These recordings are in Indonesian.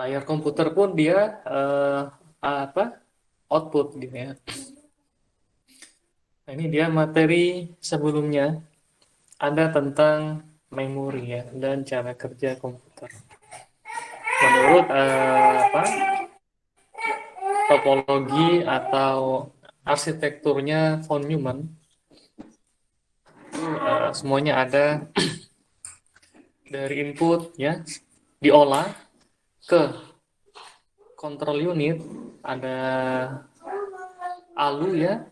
Layar komputer pun dia apa output gitu ya. Nah, ini dia materi sebelumnya ada tentang memori ya dan cara kerja komputer. Menurut topologi atau arsitekturnya von Neumann, semuanya ada dari input ya diolah ke control unit, ada ALU ya,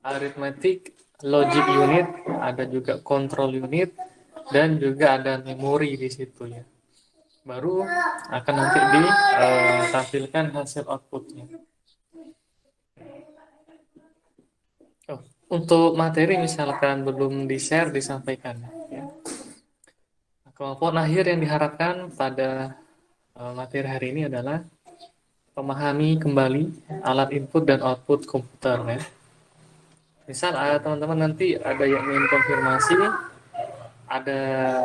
arithmetic logic unit, ada juga control unit dan juga ada memori di situ ya. Baru akan nanti ditampilkan hasil outputnya. Oh, untuk materi misalkan belum di-share disampaikan ya. Kelompok akhir yang diharapkan pada materi hari ini adalah memahami kembali alat input dan output komputer ya. Misal teman-teman nanti ada yang ingin konfirmasi ada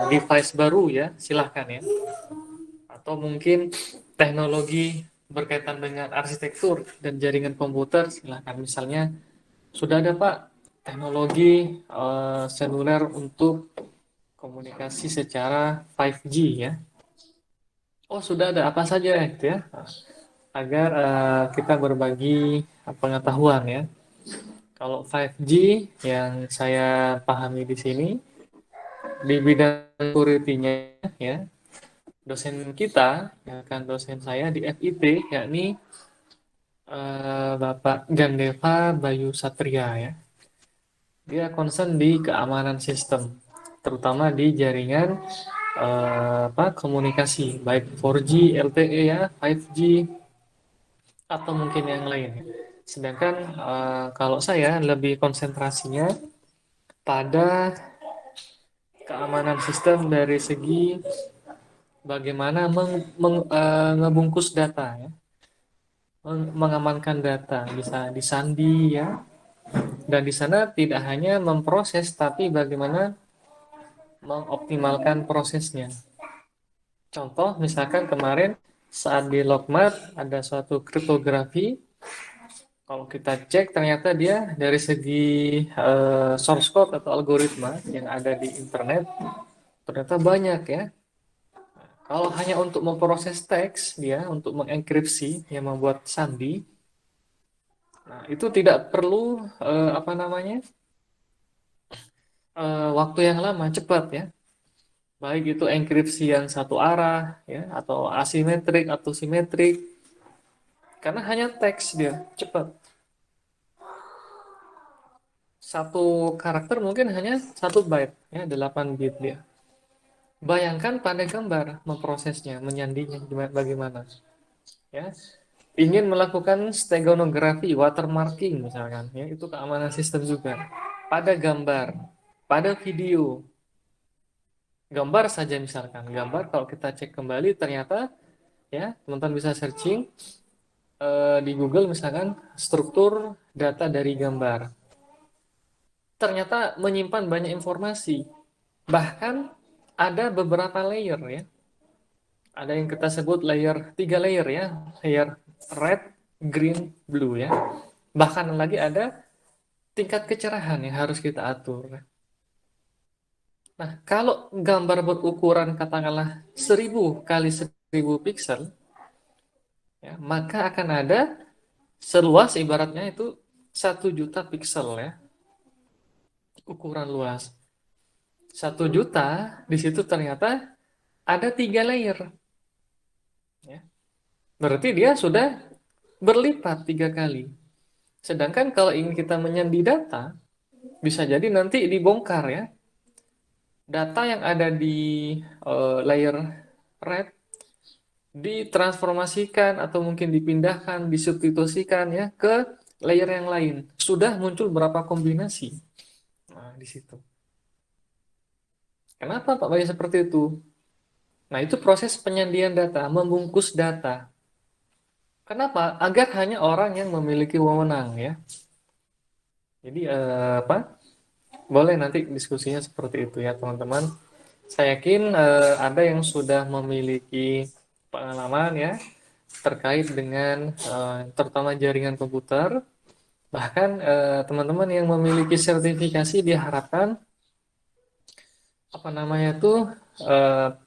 device baru ya, silahkan ya. Atau mungkin teknologi berkaitan dengan arsitektur dan jaringan komputer, silahkan. Misalnya sudah ada Pak teknologi seluler untuk komunikasi secara 5G ya. Oh sudah ada apa saja itu ya, agar kita berbagi pengetahuan ya. Kalau 5G yang saya pahami di sini di bidang security-nya ya, dosen kita, ya kan dosen saya di FIP yakni Bapak Gandeva Bayu Satria ya. Dia concern di keamanan sistem, terutama di jaringan komunikasi baik 4G, LTE ya, 5G atau mungkin yang lain. Sedangkan kalau saya lebih konsentrasinya pada keamanan sistem dari segi bagaimana ngebungkus data ya, mengamankan data bisa disandi ya, dan di sana tidak hanya memproses tapi bagaimana mengoptimalkan prosesnya. Contoh misalkan kemarin saat di Logmat ada suatu kriptografi, kalau kita cek ternyata dia dari segi source code atau algoritma yang ada di internet ternyata banyak ya. Kalau hanya untuk memproses teks dia untuk mengenkripsi yang membuat sandi, nah itu tidak perlu apa namanya waktu yang lama, cepat ya. Baik itu enkripsi yang satu arah ya atau asimetrik atau simetrik, karena hanya teks dia cepat. Satu karakter mungkin hanya 1 byte ya, 8 bit dia. Bayangkan pada gambar memprosesnya, menyandinya bagaimana ya. Ingin melakukan steganography, watermarking misalkan ya, itu keamanan sistem juga. Pada gambar, pada video, gambar saja misalkan. Gambar kalau kita cek kembali ternyata ya, teman-teman bisa searching di Google misalkan struktur data dari gambar. Ternyata menyimpan banyak informasi. Bahkan ada beberapa layer ya. Ada yang kita sebut layer 3 layer ya. Layer red, green, blue ya. Bahkan lagi ada tingkat kecerahan yang harus kita atur. Nah, kalau gambar berukuran katakanlah 1000 kali 1000 piksel, ya, maka akan ada seluas ibaratnya itu 1 juta piksel ya, ukuran luas. 1 juta di situ ternyata ada 3 layer. Ya. Berarti dia sudah berlipat 3 kali. Sedangkan kalau ingin kita menyandi data, bisa jadi nanti dibongkar ya. Data yang ada di layer red ditransformasikan atau mungkin dipindahkan, disubstitusikan ya ke layer yang lain. Sudah muncul berapa kombinasi? Nah, di situ. Kenapa Pak Bayu seperti itu? Nah, itu proses penyandian data, membungkus data. Kenapa? Agar hanya orang yang memiliki wewenang ya. Jadi apa? Boleh nanti diskusinya seperti itu ya teman-teman. Saya yakin ada yang sudah memiliki pengalaman ya terkait dengan terutama jaringan komputer. Bahkan teman-teman yang memiliki sertifikasi diharapkan apa namanya tuh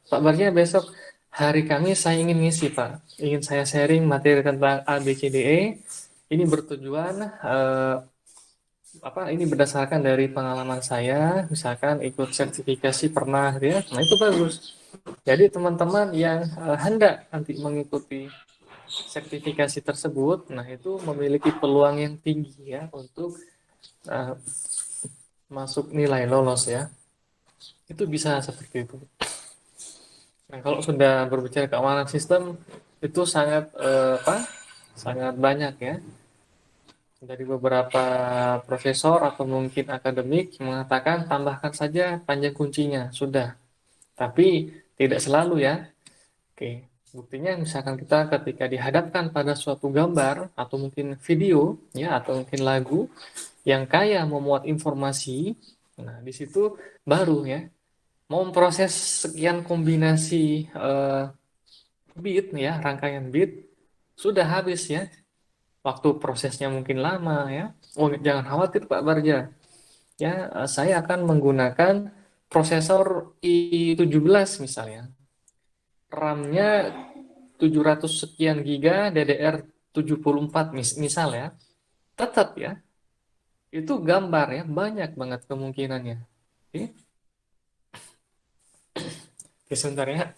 Pak Barja besok hari Kamis saya ingin ngisi Pak, ingin saya sharing materi tentang A B C D E. Ini bertujuan apa ini berdasarkan dari pengalaman saya, misalkan ikut sertifikasi pernah gitu ya. Nah itu bagus. Jadi teman-teman yang hendak nanti mengikuti sertifikasi tersebut, nah itu memiliki peluang yang tinggi ya untuk eh, masuk nilai lolos ya. Itu bisa seperti itu. Nah, kalau sudah berbicara keamanan sistem itu sangat apa? Sangat banyak ya. Dari beberapa profesor atau mungkin akademik mengatakan tambahkan saja panjang kuncinya, sudah. Tapi tidak selalu ya. Oke. Buktinya misalkan kita ketika dihadapkan pada suatu gambar atau mungkin video ya atau mungkin lagu yang kaya memuat informasi, nah di situ baru ya mau memproses sekian kombinasi bit ya, rangkaian bit sudah habis ya. Waktu prosesnya mungkin lama ya. Oh, jangan khawatir Pak Barja. Ya, saya akan menggunakan prosesor i17 misalnya. RAM-nya 700 sekian giga, DDR74 misal ya. Tetap ya, itu gambar ya, banyak banget kemungkinannya. Oke, oke sebentar ya.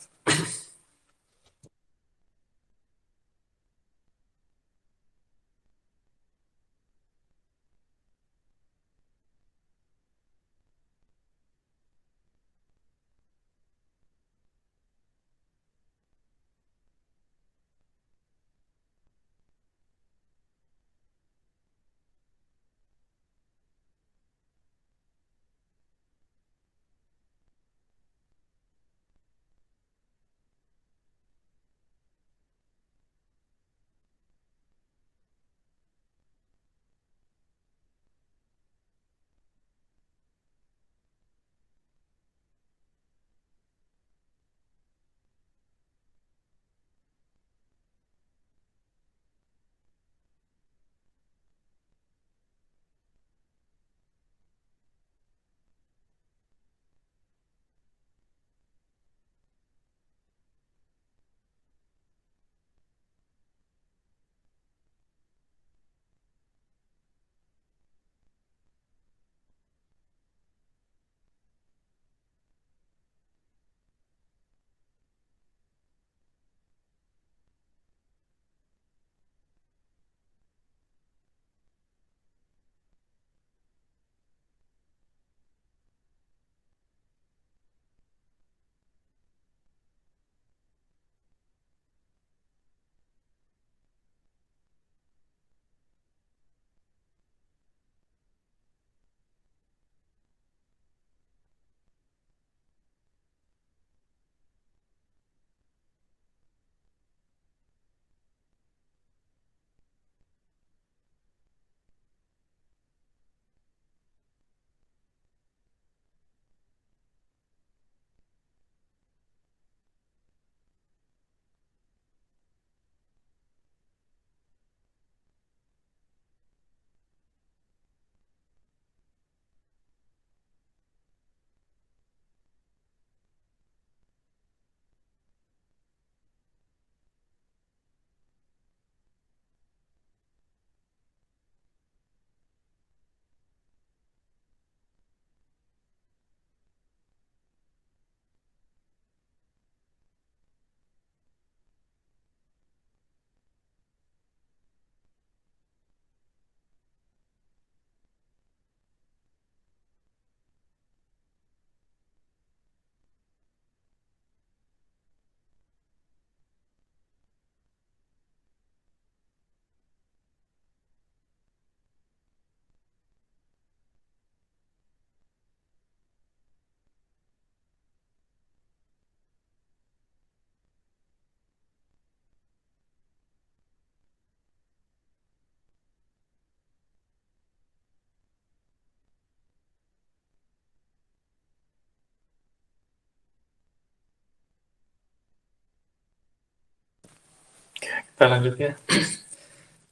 kita lanjut ya.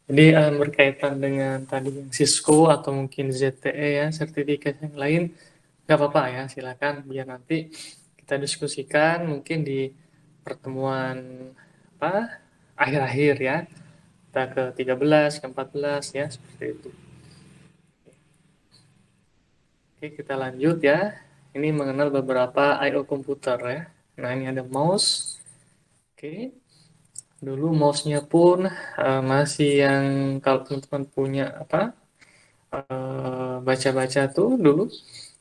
Jadi berkaitan dengan tadi yang Cisco atau mungkin ZTE ya, sertifikat yang lain, nggak apa-apa ya, silakan biar nanti kita diskusikan mungkin di pertemuan apa akhir-akhir ya, kita ke 13, ke 14 ya, seperti itu. Oke, kita lanjut ya. Ini mengenal beberapa I/O komputer ya. Nah, ini ada mouse. Oke, dulu mouse-nya pun masih yang kalau teman-teman punya apa baca-baca tuh dulu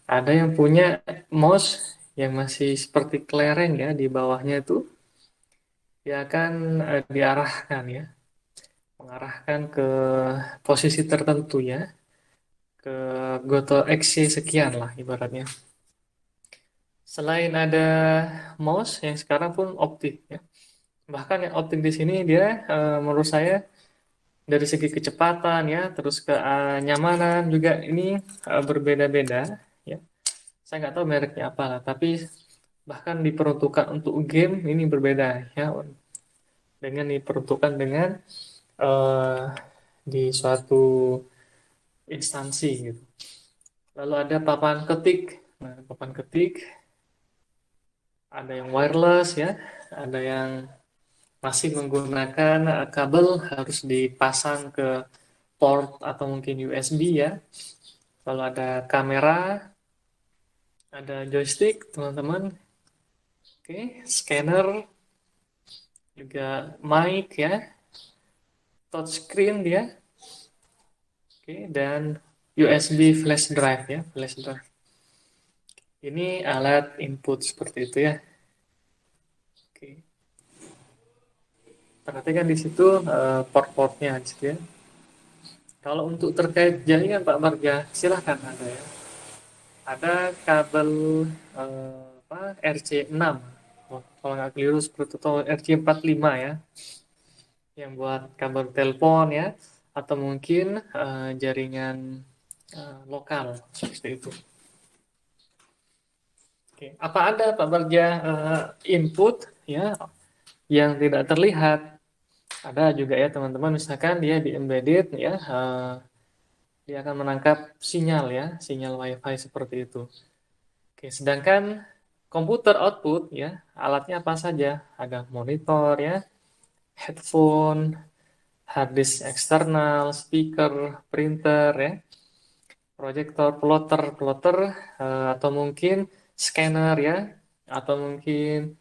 ada yang punya mouse yang masih seperti kelereng ya di bawahnya itu dia akan diarahkan ya, mengarahkan ke posisi tertentu ya, ke goto XY sekian lah ibaratnya. Selain ada mouse yang sekarang pun optik ya. Bahkan yang optik di sini dia menurut saya dari segi kecepatan ya, terus kenyamanan juga ini berbeda-beda ya. Saya nggak tahu mereknya apa lah, tapi bahkan diperuntukkan untuk game ini berbeda ya, dengan diperuntukkan dengan eh, di suatu instansi gitu. Lalu ada papan ketik. Nah, papan ketik ada yang wireless ya, ada yang masih menggunakan kabel harus dipasang ke port atau mungkin USB ya. Lalu ada kamera, ada joystick teman-teman. Oke, scanner, juga mic ya, touchscreen dia. Oke, dan USB flash drive ya, flash drive. Ini alat input seperti itu ya. Oke. Perhatikan di situ port-portnya gitu ya. Kalau untuk terkait jaringan Pak Marga, silahkan ada ya. Ada kabel RC6. Oh, kalau nggak keliru seperti itu, RC45 ya. Yang buat kabel telepon ya. Atau mungkin jaringan lokal seperti itu. Oke. Apa ada Pak Barja input ya yang tidak terlihat? Ada juga ya teman-teman, misalkan dia di embedded ya, dia akan menangkap sinyal ya, sinyal WiFi seperti itu. Oke, sedangkan komputer output ya, alatnya apa saja? Ada monitor ya, headphone, hard disk eksternal, speaker, printer ya, proyektor, plotter atau mungkin scanner ya, atau mungkin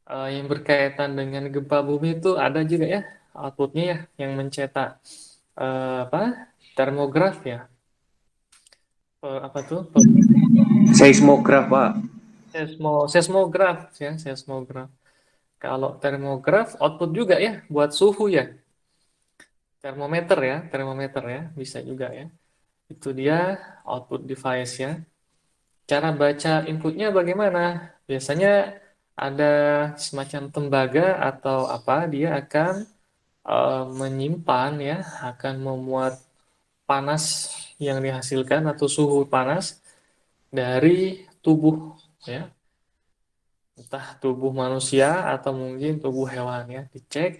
yang berkaitan dengan gempa bumi itu ada juga ya outputnya ya yang mencetak apa termograf ya. Apa tuh Seismograf, Pak. seismograf ya, seismograf. Kalau termograf output juga ya buat suhu ya, termometer ya bisa juga ya, itu dia output device ya. Cara baca inputnya bagaimana? Biasanya ada semacam tembaga atau apa, dia akan menyimpan ya, akan memuat panas yang dihasilkan atau suhu panas dari tubuh ya, entah tubuh manusia atau mungkin tubuh hewan ya, dicek.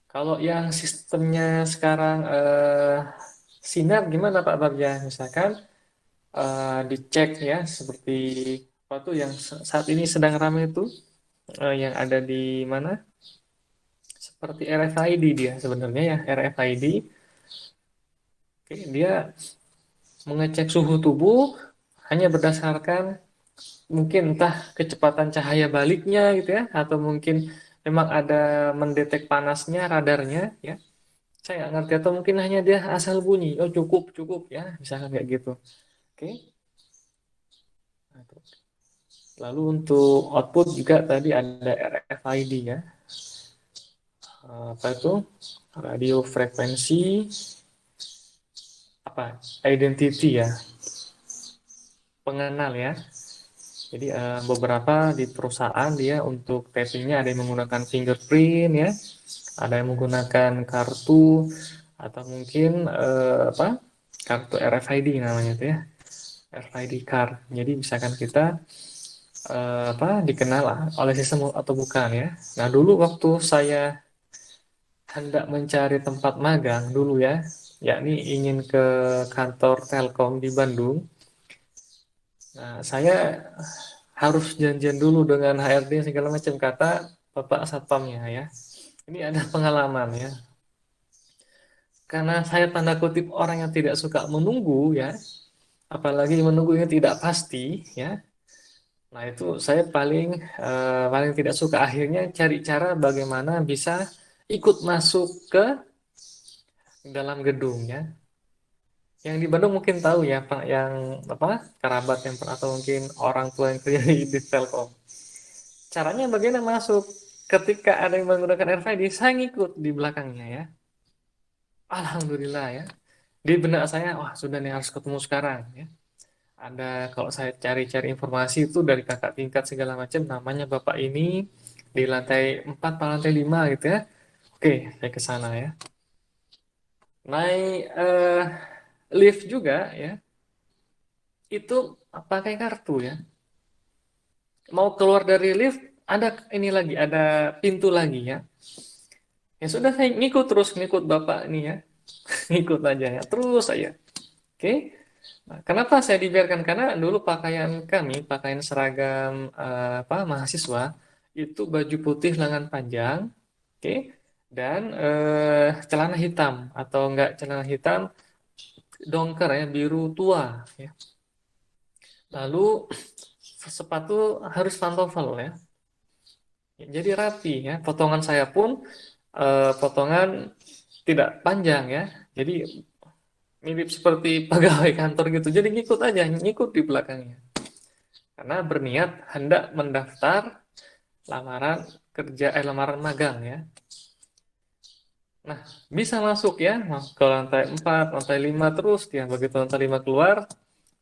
Kalau yang sistemnya sekarang sinar gimana Pak Bagja? Misalkan dicek ya seperti apa tuh yang saat ini sedang ramai itu yang ada di mana? Seperti RFID dia sebenarnya ya, RFID. Oke, dia mengecek suhu tubuh hanya berdasarkan mungkin entah kecepatan cahaya baliknya gitu ya, atau mungkin memang ada mendetek panasnya radarnya ya. Saya nggak ngerti, atau mungkin hanya dia asal bunyi, oh cukup cukup ya, misalkan kayak gitu. Oke. Nah, lalu untuk output juga tadi ada RFID ya. Apa itu? Radio frekuensi apa? Identity ya, pengenal ya. Jadi beberapa di perusahaan dia untuk tappingnya ada yang menggunakan fingerprint ya, ada yang menggunakan kartu atau mungkin apa kartu RFID namanya itu ya, RFID card. Jadi misalkan kita apa dikenal oleh sistem atau bukan ya. Nah dulu waktu saya hendak mencari tempat magang dulu ya, yakni ingin ke kantor Telkom di Bandung. Nah, saya harus janjian dulu dengan HRD segala macam kata Bapak Satpamnya ya. Ini ada pengalaman ya. Karena saya tanda kutip orang yang tidak suka menunggu ya, apalagi menunggunya tidak pasti ya. Nah, itu saya paling tidak suka akhirnya cari cara bagaimana bisa ikut masuk ke dalam gedung ya. Yang di Bandung mungkin tahu ya, Pak, yang apa? Kerabat yang atau mungkin orang tua yang kerja di Telkom. Caranya bagaimana masuk? Ketika ada yang menggunakan RFID, saya ngikut di belakangnya ya. Alhamdulillah ya. Di benak saya, wah sudah nih harus ketemu sekarang ya. Ada kalau saya cari-cari informasi itu dari kakak tingkat segala macam, namanya bapak ini di lantai 4 atau lantai 5 gitu ya. Oke, saya ke sana ya. Naik lift juga ya. Itu pakai kartu ya. Mau keluar dari lift, ada ini lagi, ada pintu lagi ya. Ya sudah saya ngikut terus ngikut bapak ini ya. Ngikut aja ya. Terus saya. Oke. Nah, kenapa saya dibiarkan? Karena dulu pakaian kami, pakaian seragam mahasiswa itu baju putih lengan panjang, oke, dan celana hitam atau enggak celana hitam dongker ya biru tua. Ya. Lalu sepatu harus pantofel ya. Jadi rapi ya. Potongan saya pun potongan tidak panjang ya. Jadi mirip seperti pegawai kantor gitu. Jadi ngikut aja, ngikut di belakangnya. Karena berniat hendak mendaftar lamaran lamaran magang ya. Nah, bisa masuk ya, masuk ke lantai 4 lantai 5 terus ya. Begitu lantai 5 keluar,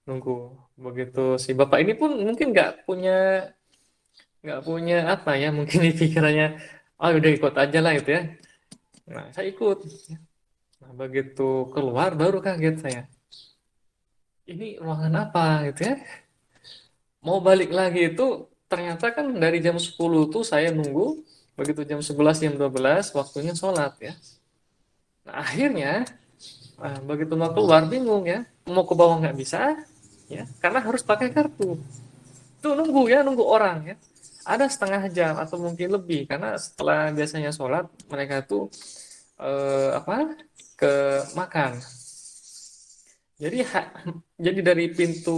nunggu. Begitu si bapak ini pun mungkin nggak punya apa ya, mungkin di pikirannya, oh udah ikut aja lah itu ya. Nah, saya ikut. Nah, begitu keluar baru kaget saya. Ini ruangan apa gitu ya? Mau balik lagi itu ternyata kan dari jam 10 tuh saya nunggu, begitu jam 11 jam 12 waktunya sholat ya. Nah, akhirnya begitu mau keluar bingung ya, mau ke bawah nggak bisa ya, karena harus pakai kartu. Tuh nunggu ya, nunggu orang ya. Ada setengah jam atau mungkin lebih karena setelah biasanya sholat mereka tuh apa ke makan. Jadi jadi dari pintu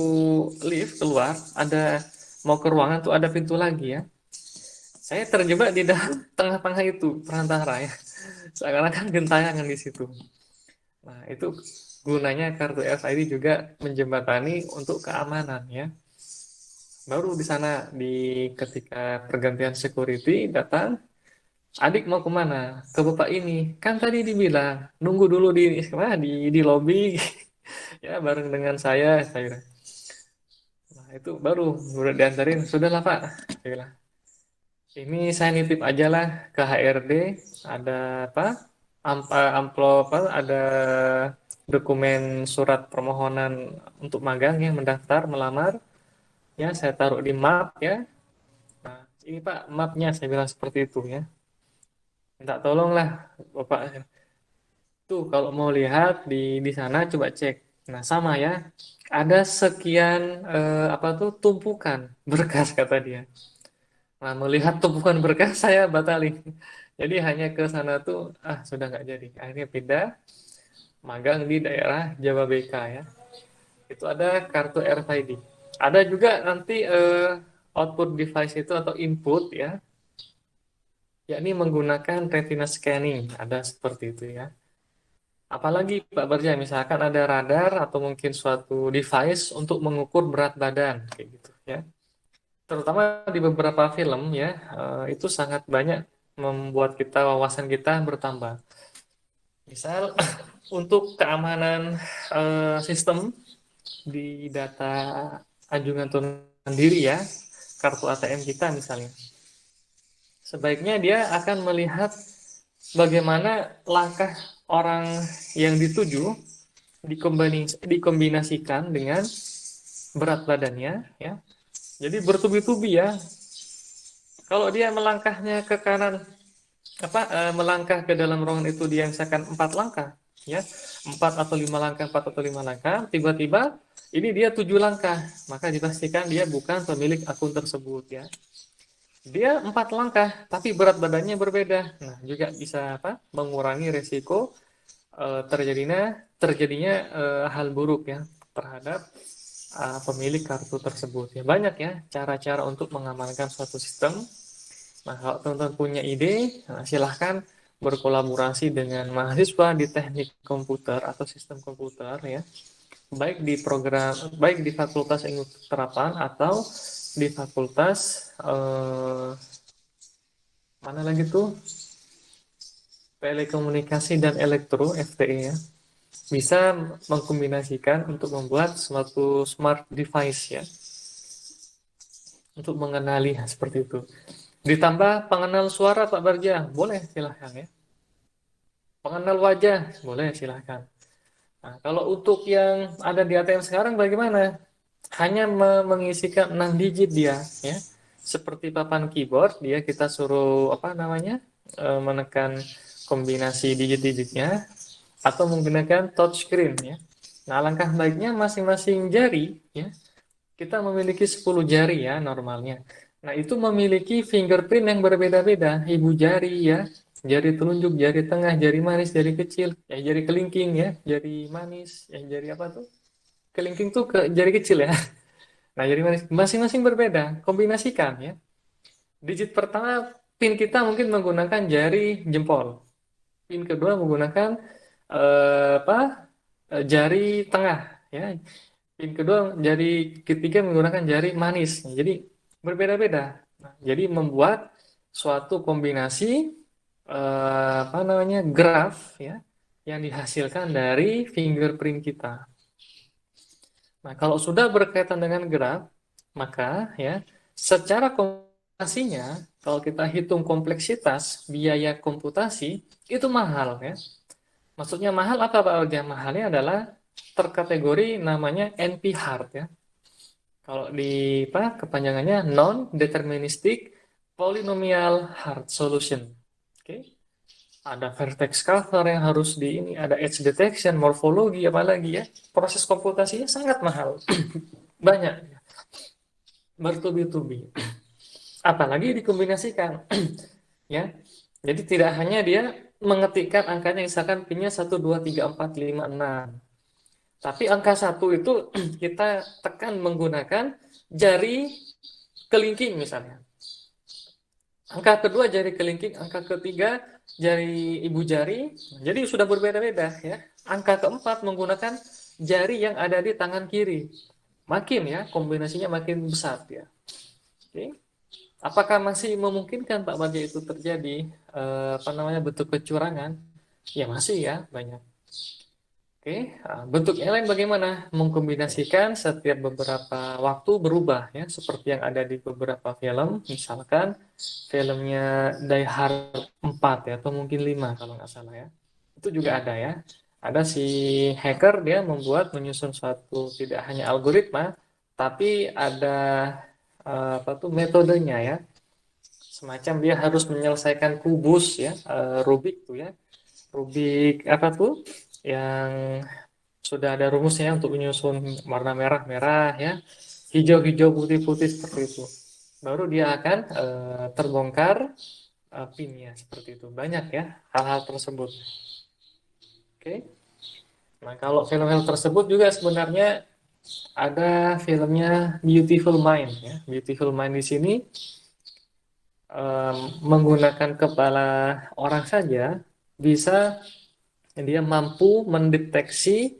lift keluar ada mau ke ruangan tuh ada pintu lagi ya. Saya terjebak di dalam tengah-tengah itu perantara ya. Seakan-akan gentayangan di situ. Nah, itu gunanya kartu RFID juga menjembatani untuk keamanan ya. Baru di sana ketika pergantian security datang, adik mau kemana? Ke bapak ini. Kan tadi dibilang nunggu dulu di lobi ya bareng dengan saya bilang. Nah, itu baru udah diantarin, sudahlah Pak. Saya bilang, ini saya nitip aja lah ke HRD, ada apa? Amplop apa? Ada dokumen surat permohonan untuk magang yang mendaftar melamar. Ya, saya taruh di map ya. Nah, ini Pak mapnya saya bilang seperti itu ya. Minta tolong lah Bapak. Tuh kalau mau lihat di sana coba cek. Nah, sama ya. Ada sekian apa tuh tumpukan berkas kata dia. Nah, melihat tumpukan berkas saya batalin. Jadi hanya ke sana tuh sudah nggak jadi. Akhirnya pindah magang di daerah Jababeka ya. Itu ada kartu RFID. Ada juga nanti output device itu atau input ya, yakni menggunakan retina scanning. Ada seperti itu ya. Apalagi Pak Barja, misalkan ada radar atau mungkin suatu device untuk mengukur berat badan kayak gitu ya. Terutama di beberapa film ya, itu sangat banyak membuat wawasan kita bertambah. Misal untuk keamanan sistem di data anjungan tunai diri ya, kartu ATM kita misalnya, sebaiknya dia akan melihat bagaimana langkah orang yang dituju dikombinasikan dengan berat badannya ya. Jadi bertubi-tubi ya. Kalau dia melangkahnya ke kanan melangkah ke dalam ruangan itu dia misalkan 4 langkah, ya, 4 atau 5 langkah, tiba-tiba ini dia 7 langkah, maka dipastikan dia bukan pemilik akun tersebut, ya. Dia 4 langkah, tapi berat badannya berbeda. Nah, juga bisa mengurangi resiko terjadinya hal buruk, ya, terhadap pemilik kartu tersebut. Ya, banyak ya cara-cara untuk mengamankan suatu sistem. Nah, kalau teman-teman punya ide, nah, silahkan berkolaborasi dengan mahasiswa di teknik komputer atau sistem komputer, ya, baik di Fakultas Ilmu Terapan atau di Fakultas mana lagi tuh, Telekomunikasi dan Elektro FTE, ya, bisa mengkombinasikan untuk membuat suatu smart device, ya, untuk mengenali seperti itu. Ditambah pengenal suara Pak Barja, boleh silahkan, ya. Pengenal wajah, boleh silahkan. Nah, kalau untuk yang ada di ATM sekarang bagaimana? Hanya mengisikan 6 digit dia, ya. Seperti papan keyboard, dia kita suruh menekan kombinasi digit-digitnya atau menggunakan touchscreen, ya. Nah, alangkah baiknya masing-masing jari, ya, kita memiliki 10 jari ya normalnya. Nah, itu memiliki fingerprint yang berbeda-beda. Ibu jari, ya, jari telunjuk, jari tengah, jari manis, jari kecil, ya, jari kelingking, ya, jari manis, ya, jari apa tuh? Kelingking tuh ke jari kecil, ya. Nah, jari manis masing-masing berbeda. Kombinasikan, ya. Digit pertama pin kita mungkin menggunakan jari jempol. Pin kedua menggunakan jari tengah, ya. Pin kedua, jari ketiga menggunakan jari manis. Jadi berbeda-beda. Nah, jadi membuat suatu kombinasi graf, ya, yang dihasilkan dari fingerprint kita. Nah, kalau sudah berkaitan dengan graf, maka, ya, secara komputasinya, kalau kita hitung kompleksitas biaya komputasi itu mahal, ya. Maksudnya mahal apa Pak Alja? Mahalnya adalah terkategori namanya NP-hard, ya. Kalau di kepanjangannya non deterministic polynomial hard solution. Oke. Ada vertex cover yang harus di ini, ada edge detection, morfologi apalagi, ya. Proses komputasinya sangat mahal. Banyak, bertubi-tubi. Apalagi dikombinasikan, ya. Jadi tidak hanya dia mengetikkan angkanya misalkan pinnya 1 2 3 4 5 6. Tapi angka 1 itu kita tekan menggunakan jari kelingking misalnya. Angka kedua jari kelingking, angka ketiga jari ibu jari. Jadi sudah berbeda-beda, ya. Angka keempat menggunakan jari yang ada di tangan kiri. Makin, ya, kombinasinya makin besar, ya. Oke. Apakah masih memungkinkan Pak Bagja itu terjadi bentuk kecurangan? Ya masih, ya, banyak. Oke, bentuk yang lain bagaimana? Mengkombinasikan setiap beberapa waktu berubah, ya, seperti yang ada di beberapa film, misalkan filmnya Die Hard 4, ya, atau mungkin 5 kalau nggak salah, ya. Itu juga ada, ya. Ada si hacker, dia menyusun suatu tidak hanya algoritma, tapi ada metodenya, ya. Semacam dia harus menyelesaikan kubus, ya, Rubik tuh, ya. Rubik apa tuh? Yang sudah ada rumusnya untuk menyusun warna merah-merah, ya, hijau-hijau, putih-putih seperti itu. Baru dia akan terbongkar pinnya seperti itu. Banyak, ya, hal-hal tersebut. Oke. Nah, kalau film-film tersebut juga sebenarnya ada filmnya Beautiful Mind, ya. Beautiful Mind di sini menggunakan kepala orang saja bisa dia mampu mendeteksi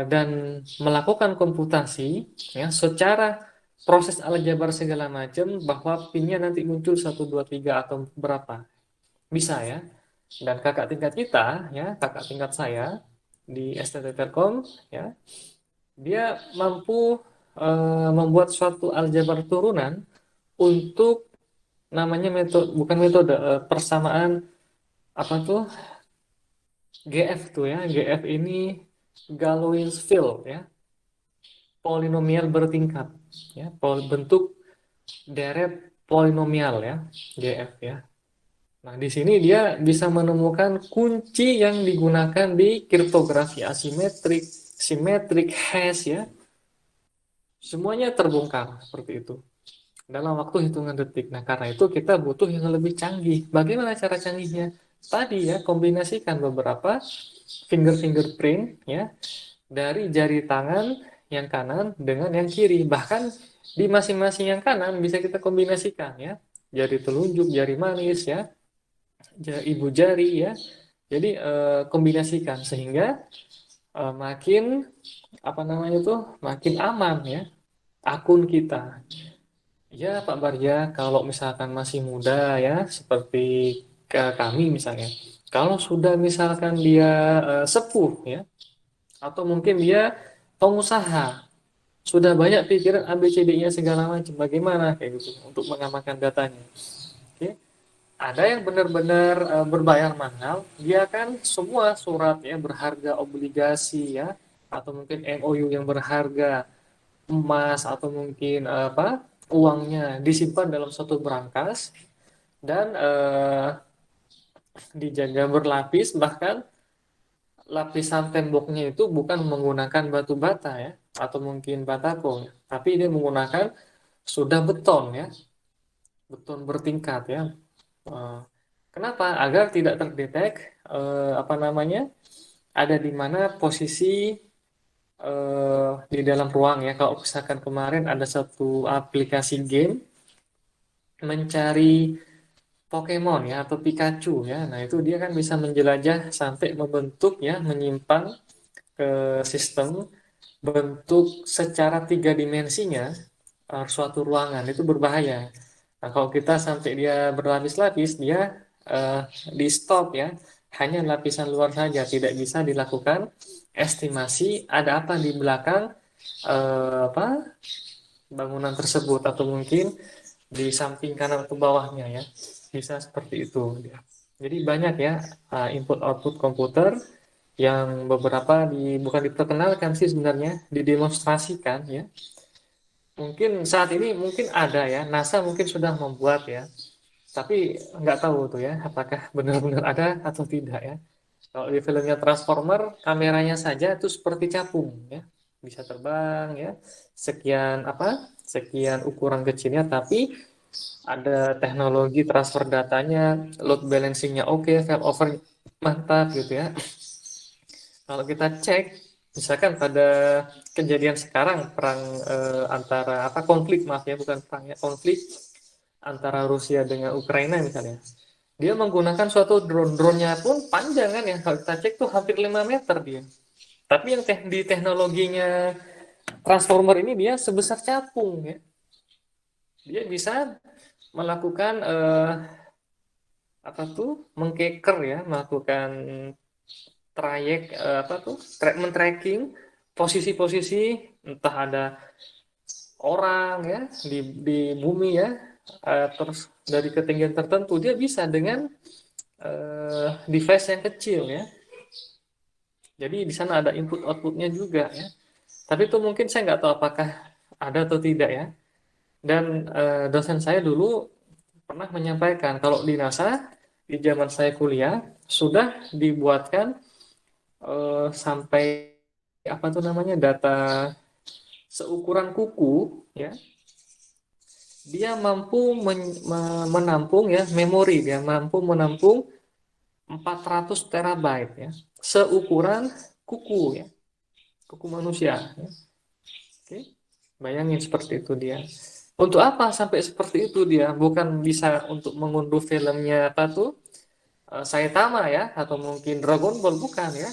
dan melakukan komputasi, ya, secara proses aljabar segala macam bahwa pinnya nanti muncul 1 2 3 atau berapa bisa, ya. Dan kakak tingkat kita, ya, kakak tingkat saya di STT Telkom, ya, dia mampu membuat suatu aljabar turunan untuk namanya metode, bukan metode, persamaan apa tuh, GF tuh, ya. GF ini Galois field, ya, polinomial bertingkat, ya, bentuk deret polinomial, ya, GF, ya. Nah, di sini dia bisa menemukan kunci yang digunakan di kriptografi asimetrik, simetrik, hash ya. Semuanya terbongkar seperti itu dalam waktu hitungan detik. Nah, karena itu kita butuh yang lebih canggih. Bagaimana cara canggihnya? Tadi ya, kombinasikan beberapa fingerprint ya dari jari tangan yang kanan dengan yang kiri. Bahkan di masing-masing yang kanan bisa kita kombinasikan ya. Jari telunjuk, jari manis ya, ibu jari ya. Jadi kombinasikan sehingga makin apa namanya tuh makin aman ya akun kita. Ya Pak Barja, kalau misalkan masih muda ya seperti kami misalnya, kalau sudah misalkan dia sepuh ya atau mungkin dia pengusaha sudah banyak pikiran ABCD-nya segala macam bagaimana kayak gitu untuk mengamankan datanya. Oke. Ada yang benar-benar berbayar mahal, dia kan semua surat ya berharga obligasi ya atau mungkin MOU yang berharga emas atau mungkin apa uangnya disimpan dalam satu berangkas dan dijaga berlapis bahkan lapisan temboknya itu bukan menggunakan batu bata ya atau mungkin batako ya, tapi dia menggunakan sudah beton ya beton bertingkat ya. Eh, Kenapa? Agar tidak terdetek apa namanya ada di mana posisi di dalam ruang ya. Kalau misalkan kemarin ada satu aplikasi game mencari Pokemon ya atau Pikachu ya. Nah, itu dia kan bisa menjelajah sampai membentuk ya, menyimpan ke sistem bentuk secara tiga dimensinya suatu ruangan itu berbahaya. Nah, kalau kita sampai dia berlapis-lapis, dia eh, di stop ya, hanya lapisan luar saja, tidak bisa dilakukan estimasi ada apa di belakang apa bangunan tersebut atau mungkin di samping kanan atau bawahnya ya bisa seperti itu dia. Jadi banyak ya input output komputer yang beberapa bukan diperkenalkan sih sebenarnya didemonstrasikan ya mungkin saat ini mungkin ada ya NASA mungkin sudah membuat ya tapi nggak tahu tuh ya apakah benar-benar ada atau tidak ya kalau di filmnya Transformer kameranya saja itu seperti capung ya bisa terbang ya sekian apa sekian ukuran kecilnya tapi ada teknologi transfer datanya, load balancingnya oke, failover mantap gitu ya. Kalau kita cek, misalkan pada kejadian sekarang perang antara apa konflik maaf ya bukan perang ya konflik antara Rusia dengan Ukraina misalnya, dia menggunakan suatu drone-nya pun panjang kan ya kalau kita cek tuh hampir 5 meter dia. Tapi yang di teknologinya transformer ini dia sebesar capung ya. Dia bisa melakukan apa tuh mengkeker ya melakukan trayek apa tuh tracking posisi-posisi entah ada orang ya di bumi ya terus dari ketinggian tertentu dia bisa dengan device yang kecil ya jadi di sana ada input outputnya juga ya tapi itu mungkin saya nggak tahu apakah ada atau tidak ya dan dosen saya dulu pernah menyampaikan kalau di NASA di zaman saya kuliah sudah dibuatkan sampai apa tuh namanya data seukuran kuku ya dia mampu menampung ya memori dia mampu menampung 400 terabyte ya seukuran kuku ya kuku manusia ya. Oke bayangin seperti itu dia untuk apa sampai seperti itu dia bukan bisa untuk mengunduh filmnya apa tuh Saitama ya atau mungkin Dragon Ball bukan ya.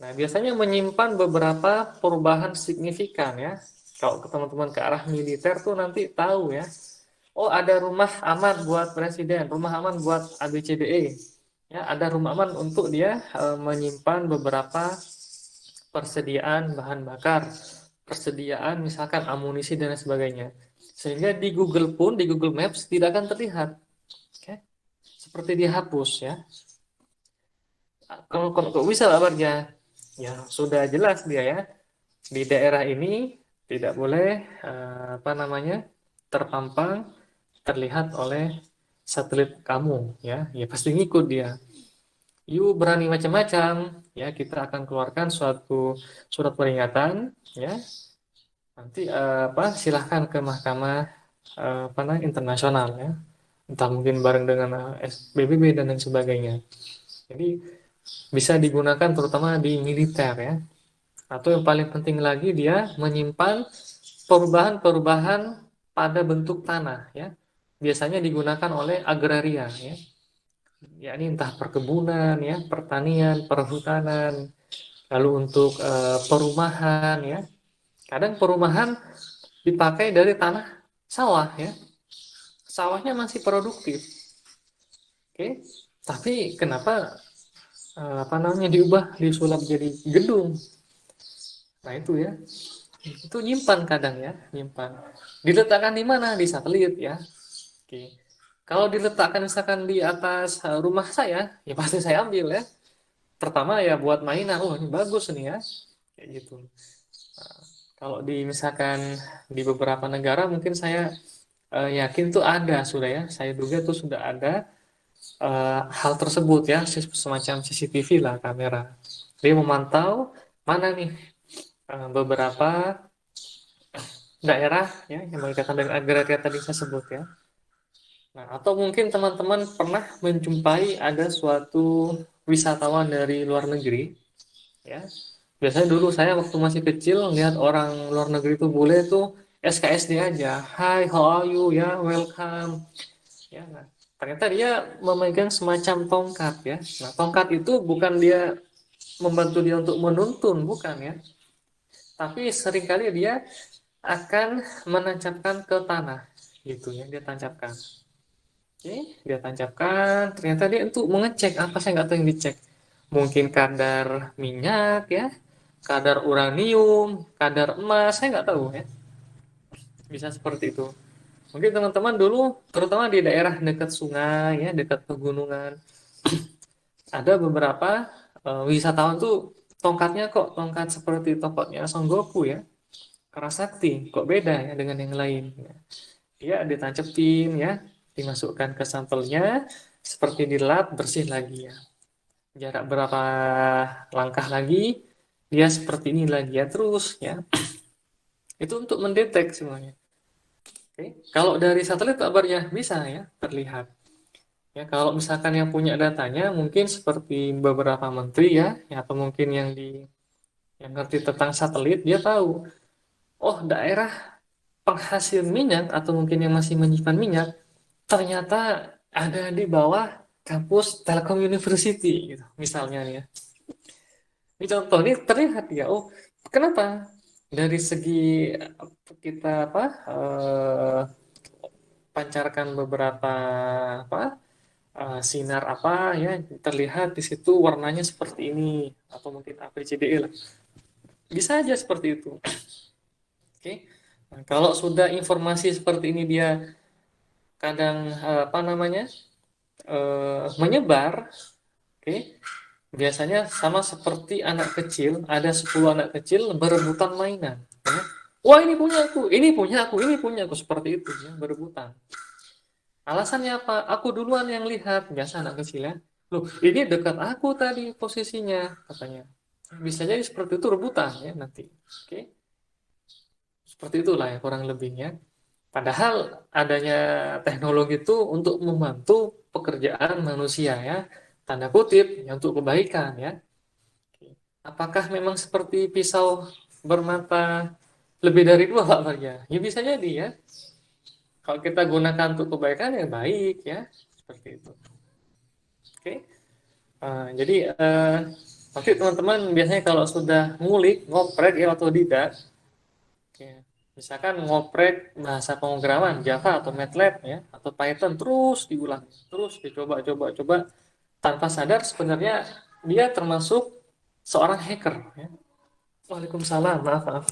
Nah, biasanya menyimpan beberapa perubahan signifikan ya. Kalau ke teman-teman ke arah militer tuh nanti tahu ya. Oh, ada rumah aman buat presiden, rumah aman buat ABCDE. Ya, ada rumah aman untuk dia menyimpan beberapa persediaan bahan bakar, persediaan misalkan amunisi dan lain sebagainya. Sehingga di Google pun di Google Maps tidak akan terlihat. Oke. Seperti dihapus ya. Kalau bisa kabarnya, ya sudah jelas dia ya. Di daerah ini tidak boleh apa namanya terpampang terlihat oleh satelit kamu, ya pasti ngikut dia. You berani macam-macam, ya kita akan keluarkan suatu surat peringatan, ya. Nanti silahkan ke mahkamah internasional, ya. Entah mungkin bareng dengan PBB dan lain sebagainya. Jadi bisa digunakan terutama di militer, ya. Atau yang paling penting lagi dia menyimpan perubahan-perubahan pada bentuk tanah, ya. Biasanya digunakan oleh agraria, ya. Yakni entah perkebunan, ya, pertanian, perhutanan, lalu untuk perumahan, ya. Kadang perumahan dipakai dari tanah sawah, ya. Sawahnya masih produktif. Oke. Tapi kenapa diubah, disulap jadi gedung? Nah, itu ya. Itu nyimpan kadang, ya, nyimpan. Diletakkan di mana? Di satelit, ya. Oke. Kalau diletakkan misalkan di atas rumah saya, ya pasti saya ambil, ya. Pertama ya buat mainan, oh ini bagus nih, ya. Kayak gitu. Nah, kalau di misalkan di beberapa negara mungkin saya yakin tuh ada sudah, ya. Saya duga tuh sudah ada hal tersebut, ya, semacam CCTV lah, kamera. Dia memantau mana nih beberapa daerah, ya, yang berkaitan dengan agraria tadi saya sebut, ya. Nah, atau mungkin teman-teman pernah menjumpai ada suatu wisatawan dari luar negeri, ya. Biasanya dulu saya waktu masih kecil lihat orang luar negeri itu boleh tuh SKSD aja. Hi, how are you? Ya, welcome. Ya, nah, ternyata dia memegang semacam tongkat, ya. Nah, tongkat itu bukan dia membantu dia untuk menuntun, bukan, ya. Tapi seringkali dia akan menancapkan ke tanah, gitu, ya. Dia tancapkan. Oke, dia tancapkan. Ternyata dia untuk mengecek apa, saya nggak tahu yang dicek. Mungkin kadar minyak, ya, kadar uranium, kadar emas, saya nggak tahu, ya. Bisa seperti itu. Mungkin teman-teman dulu, terutama di daerah dekat sungai, ya, dekat pegunungan, ada beberapa wisatawan tuh tongkatnya kok tongkat seperti tongkatnya Son Goku, ya, Karasakti, kok beda ya dengan yang lain. Ya. Dia ditancapin, ya, dimasukkan ke sampelnya, seperti di lab bersih lagi, ya. Jarak berapa langkah lagi, dia seperti ini lagi, ya, terus, ya. Itu untuk mendetek semuanya. Oke. Kalau dari satelit kabarnya bisa, ya, terlihat. Ya, kalau misalkan yang punya datanya mungkin seperti beberapa menteri, ya, ya, atau mungkin yang ngerti tentang satelit, dia tahu, oh daerah penghasil minyak atau mungkin yang masih menyimpan minyak ternyata ada di bawah kampus Telkom University, gitu, misalnya, ya. Ini contoh ini terlihat ya, oh kenapa dari segi kita pancarkan beberapa apa sinar apa, ya, terlihat di situ warnanya seperti ini atau mungkin ABCDE lah, bisa aja seperti itu. Oke. Nah, kalau sudah informasi seperti ini dia kadang menyebar, oke, biasanya sama seperti anak kecil, ada 10 anak kecil berebutan mainan, ya. Wah ini punya aku, ini punya aku, ini punya aku, seperti itu, ya, berebutan. Alasannya apa? Aku duluan yang lihat. Biasa anak kecil, ya. Loh, ini dekat aku tadi posisinya, katanya. Bisa jadi seperti itu rebutan, ya, nanti. Oke. Seperti itulah ya kurang lebihnya. Padahal adanya teknologi itu untuk membantu pekerjaan manusia, ya. Tanda kutip, ya, untuk kebaikan, ya. Oke. Apakah memang seperti pisau bermata lebih dari dua, Pak Farja? Ya bisa jadi, ya. Kalau kita gunakan untuk kebaikan ya baik, ya. Seperti itu. Oke. Jadi nanti teman-teman biasanya kalau sudah ngulik, ngoprek, ya, otodidak, ya, misalkan ngoprek bahasa pemrograman Java atau MATLAB, ya, atau Python, terus diulang, terus dicoba-coba-coba, tanpa sadar sebenarnya dia termasuk seorang hacker, ya. Waalaikumsalam, maaf, maaf.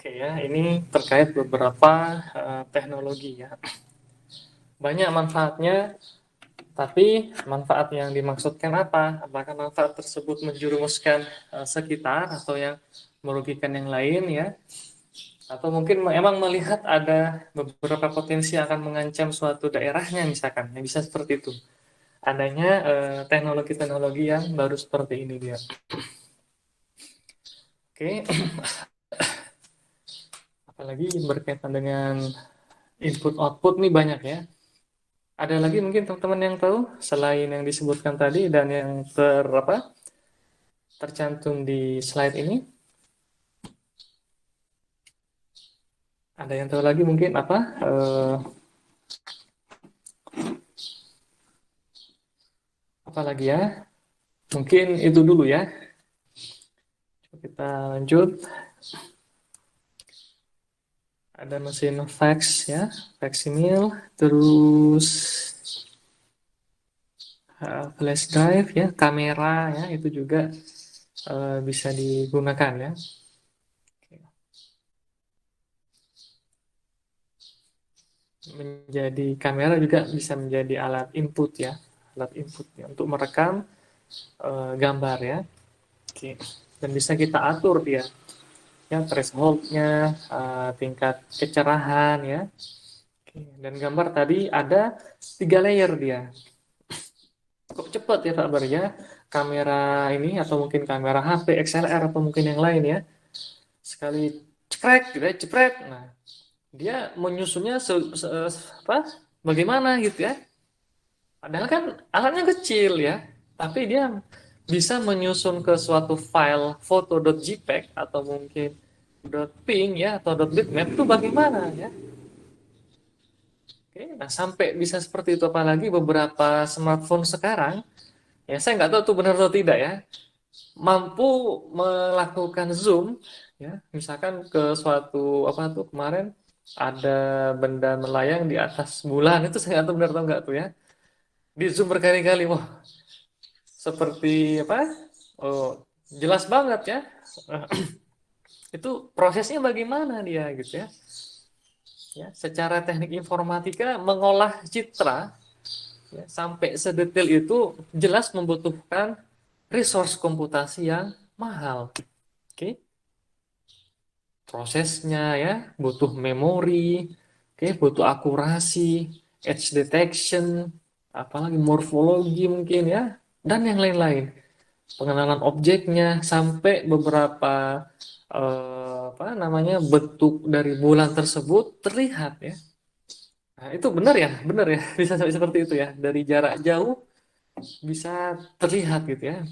Oke ya, ini terkait beberapa teknologi ya. Banyak manfaatnya, tapi manfaat yang dimaksudkan apa? Apakah manfaat tersebut menjerumuskan sekitar atau yang merugikan yang lain ya? Atau mungkin emang melihat ada beberapa potensi yang akan mengancam suatu daerahnya misalkan, yang bisa seperti itu. Adanya teknologi-teknologi yang baru seperti ini dia. Oke, apalagi berkaitan dengan input output nih banyak ya. Ada lagi mungkin teman-teman yang tahu selain yang disebutkan tadi dan yang tercantum di slide ini? Ada yang tahu lagi mungkin apa? Apa lagi ya? Mungkin itu dulu ya. Coba kita lanjut. Ada mesin fax ya, facsimile, terus flash drive ya, kamera ya, itu juga bisa digunakan ya. Menjadi kamera juga bisa menjadi alat input ya, alat input ya, untuk merekam gambar ya. Oke. Dan bisa kita atur dia ya, thresholdnya, tingkat kecerahan ya. Oke. Dan gambar tadi ada 3 layer dia. Cukup cepat ya Pak Bar ya. Kamera ini atau mungkin kamera HP XLR atau mungkin yang lain ya. Sekali cekrek gitu ya, jepret. Nah, dia menyusunnya apa? Bagaimana gitu ya. Padahal kan alatnya kecil ya, tapi dia bisa menyusun ke suatu file foto.jpeg atau mungkin .png ya atau .bitmap itu bagaimana ya. Oke, nah sampai bisa seperti itu apalagi beberapa smartphone sekarang ya saya nggak tahu itu benar atau tidak ya mampu melakukan zoom ya misalkan ke suatu apa tuh kemarin ada benda melayang di atas bulan itu saya nggak tahu benar atau nggak tuh ya di zoom berkali-kali wah seperti apa oh jelas banget ya itu prosesnya bagaimana dia gitu ya secara teknik informatika mengolah citra ya, sampai sedetail itu jelas membutuhkan resource komputasi yang mahal. Oke, prosesnya ya butuh memori, oke, butuh akurasi, edge detection, apalagi morfologi mungkin ya, dan yang lain-lain. Pengenalan objeknya sampai beberapa apa namanya bentuk dari bulan tersebut terlihat ya. Nah, itu benar ya, bisa sampai seperti itu ya. Dari jarak jauh bisa terlihat gitu ya.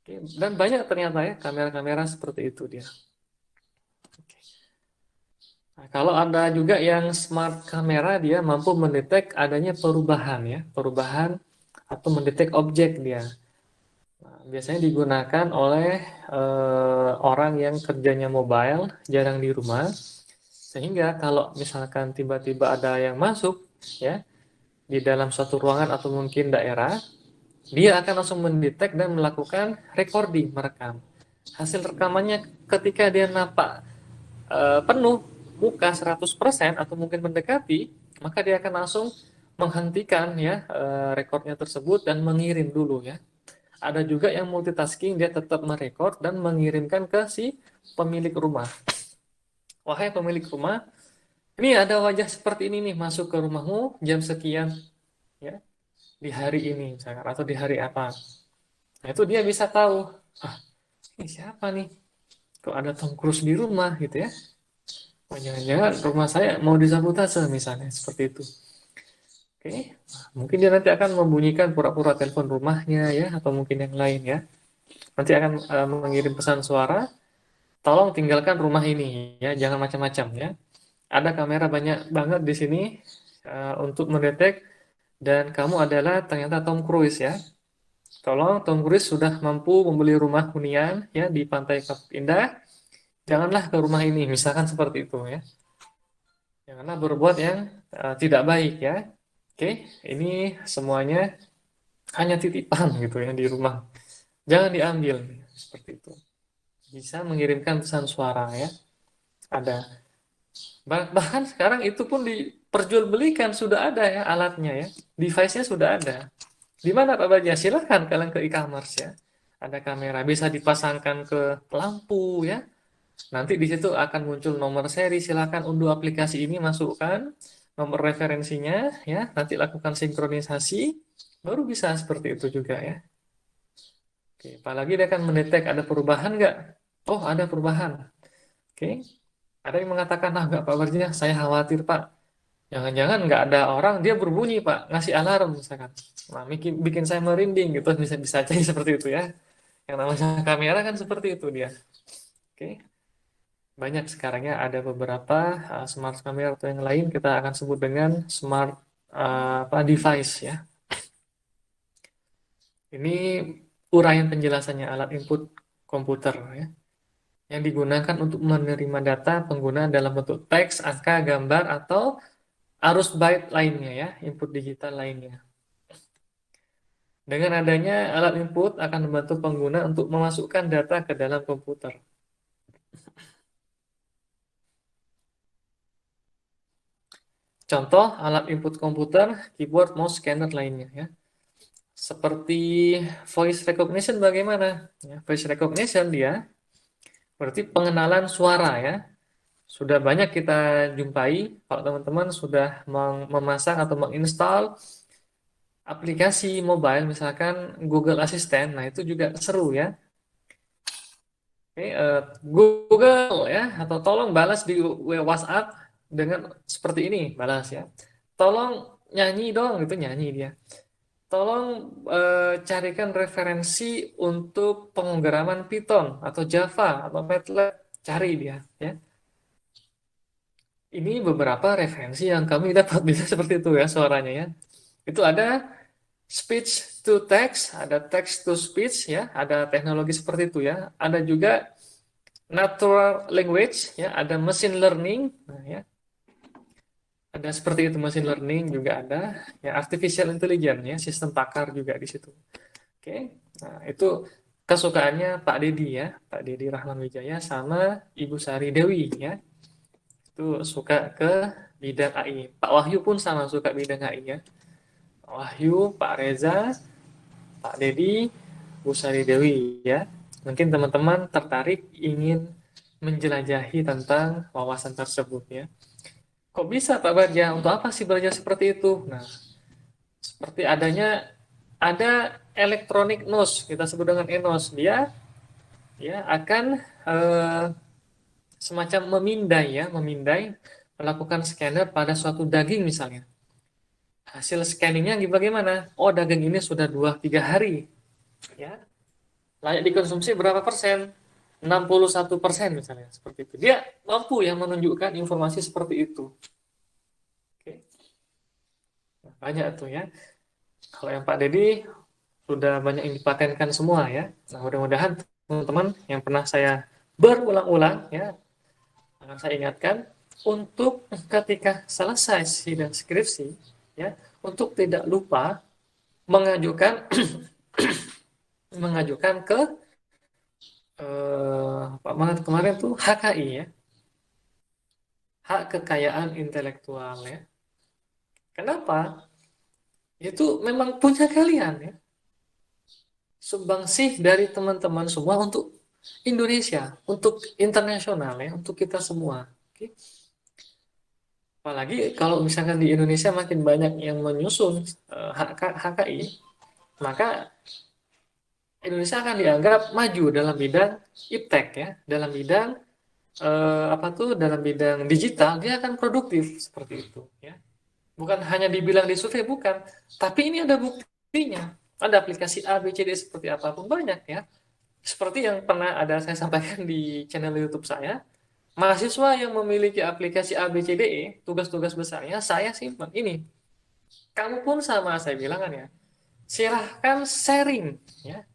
Oke, dan banyak ternyata ya kamera-kamera seperti itu dia. Nah, kalau ada juga yang smart kamera dia mampu mendetek adanya perubahan ya, perubahan atau mendetek objek dia. Nah, biasanya digunakan oleh orang yang kerjanya mobile, jarang di rumah, sehingga kalau misalkan tiba-tiba ada yang masuk ya di dalam suatu ruangan atau mungkin daerah, dia akan langsung mendetek dan melakukan recording, merekam. Hasil rekamannya ketika dia nampak penuh muka 100% atau mungkin mendekati, maka dia akan langsung menghentikan ya rekornya tersebut dan mengirim dulu ya. Ada juga yang multitasking, dia tetap merekord dan mengirimkan ke si pemilik rumah. Wahai pemilik rumah, ini ada wajah seperti ini nih masuk ke rumahmu jam sekian ya di hari ini misalkan atau di hari apa. Nah, itu dia bisa tahu, ah, ini siapa nih? Kok ada Tom Cruise di rumah gitu ya? Oh, jangan-jangan rumah saya mau disabotase misalnya seperti itu. Oke, mungkin dia nanti akan membunyikan pura-pura telepon rumahnya ya atau mungkin yang lain ya. Nanti akan mengirim pesan suara, tolong tinggalkan rumah ini ya, jangan macam-macam ya. Ada kamera banyak banget di sini untuk mendetek dan kamu adalah ternyata Tom Cruise ya. Tolong Tom Cruise sudah mampu membeli rumah hunian ya di Pantai Kapuk Indah. Janganlah ke rumah ini, misalkan seperti itu ya. Janganlah berbuat yang tidak baik ya. Oke, ini semuanya hanya titipan gitu ya di rumah. Jangan diambil seperti itu. Bisa mengirimkan pesan suara ya. Ada. Bahkan sekarang itu pun diperjualbelikan, sudah ada ya alatnya ya. Device-nya sudah ada. Di mana Pak Baja? Silahkan kalian ke e-commerce ya. Ada kamera, bisa dipasangkan ke lampu ya. Nanti di situ akan muncul nomor seri, silahkan unduh aplikasi ini, masukkan nomor referensinya ya. Nanti lakukan sinkronisasi, baru bisa seperti itu juga ya. Oke, apalagi dia akan mendetek ada perubahan nggak? Oh, ada perubahan. Oke. Ada yang mengatakan, nah nggak Pak Barjia, saya khawatir Pak. Jangan-jangan nggak ada orang, dia berbunyi Pak, ngasih alarm misalkan. Nah, bikin saya merinding gitu, bisa jadi seperti itu ya. Yang namanya kamera kan seperti itu dia. Oke. Banyak sekarang ya, ada beberapa smart camera atau yang lain kita akan sebut dengan smart device ya. Ini uraian penjelasannya alat input komputer ya, yang digunakan untuk menerima data pengguna dalam bentuk teks, angka, gambar, atau arus byte lainnya ya, input digital lainnya. Dengan adanya alat input akan membantu pengguna untuk memasukkan data ke dalam komputer. Contoh alat input komputer, keyboard, mouse, scanner lainnya ya. Seperti voice recognition bagaimana? Ya, voice recognition dia berarti pengenalan suara ya. Sudah banyak kita jumpai kalau teman-teman sudah memasang atau menginstal aplikasi mobile misalkan Google Assistant. Nah, itu juga seru ya. Oke, Google ya, atau tolong balas di WhatsApp dengan seperti ini, balas ya. Tolong nyanyi dong, itu nyanyi dia. Tolong carikan referensi untuk pemrograman Python atau Java atau MATLAB, cari dia ya. Ini beberapa referensi yang kami dapat, bisa seperti itu ya suaranya ya. Itu ada speech to text, ada text to speech ya, ada teknologi seperti itu ya. Ada juga natural language ya, ada machine learning, nah, ya. Ada seperti itu, machine learning juga ada ya, artificial intelligence ya, sistem pakar juga di situ. Oke. Nah, itu kesukaannya Pak Dedi ya, Pak Dedi Rahman Wijaya sama Ibu Sari Dewi ya. Itu suka ke bidang AI. Pak Wahyu pun sama suka bidang AI ya. Pak Wahyu, Pak Reza, Pak Dedi, Bu Sari Dewi ya. Mungkin teman-teman tertarik ingin menjelajahi tentang wawasan tersebut ya. Kok bisa Pak Barja? Untuk apa sih belajar seperti itu? Nah, seperti ada electronic nose, kita sebut dengan ENOS. Dia ya akan eh, semacam memindai, melakukan scanner pada suatu daging misalnya. Hasil scanningnya bagaimana? Oh, daging ini sudah 2-3 hari. Ya, layak dikonsumsi berapa persen? 61% misalnya, seperti itu. Dia mampu ya menunjukkan informasi seperti itu. Oke. Nah, banyak tuh ya. Kalau yang Pak Dedi sudah banyak yang dipatenkan semua ya. Nah, mudah-mudahan teman-teman yang pernah saya berulang-ulang ya, akan saya ingatkan untuk ketika selesai sidang skripsi ya, untuk tidak lupa mengajukan mengajukan ke Pak Mahat kemarin tuh HKI ya, hak kekayaan intelektual ya. Kenapa? Itu memang punya kalian ya. Sumbangsih dari teman-teman semua untuk Indonesia, untuk internasional ya, untuk kita semua. Oke. Apalagi kalau misalkan di Indonesia makin banyak yang menyusun HKI, maka Indonesia akan dianggap maju dalam bidang iptek ya, dalam bidang dalam bidang digital dia akan produktif seperti itu ya. Bukan hanya dibilang di survei, bukan, tapi ini ada buktinya. Ada aplikasi A, B, C, D seperti apapun banyak ya. Seperti yang pernah ada saya sampaikan di channel YouTube saya, mahasiswa yang memiliki aplikasi A, B, C, D, E, tugas-tugas besarnya saya simpan ini. Kamu pun sama, saya bilang kan ya. Silahkan sharing ya.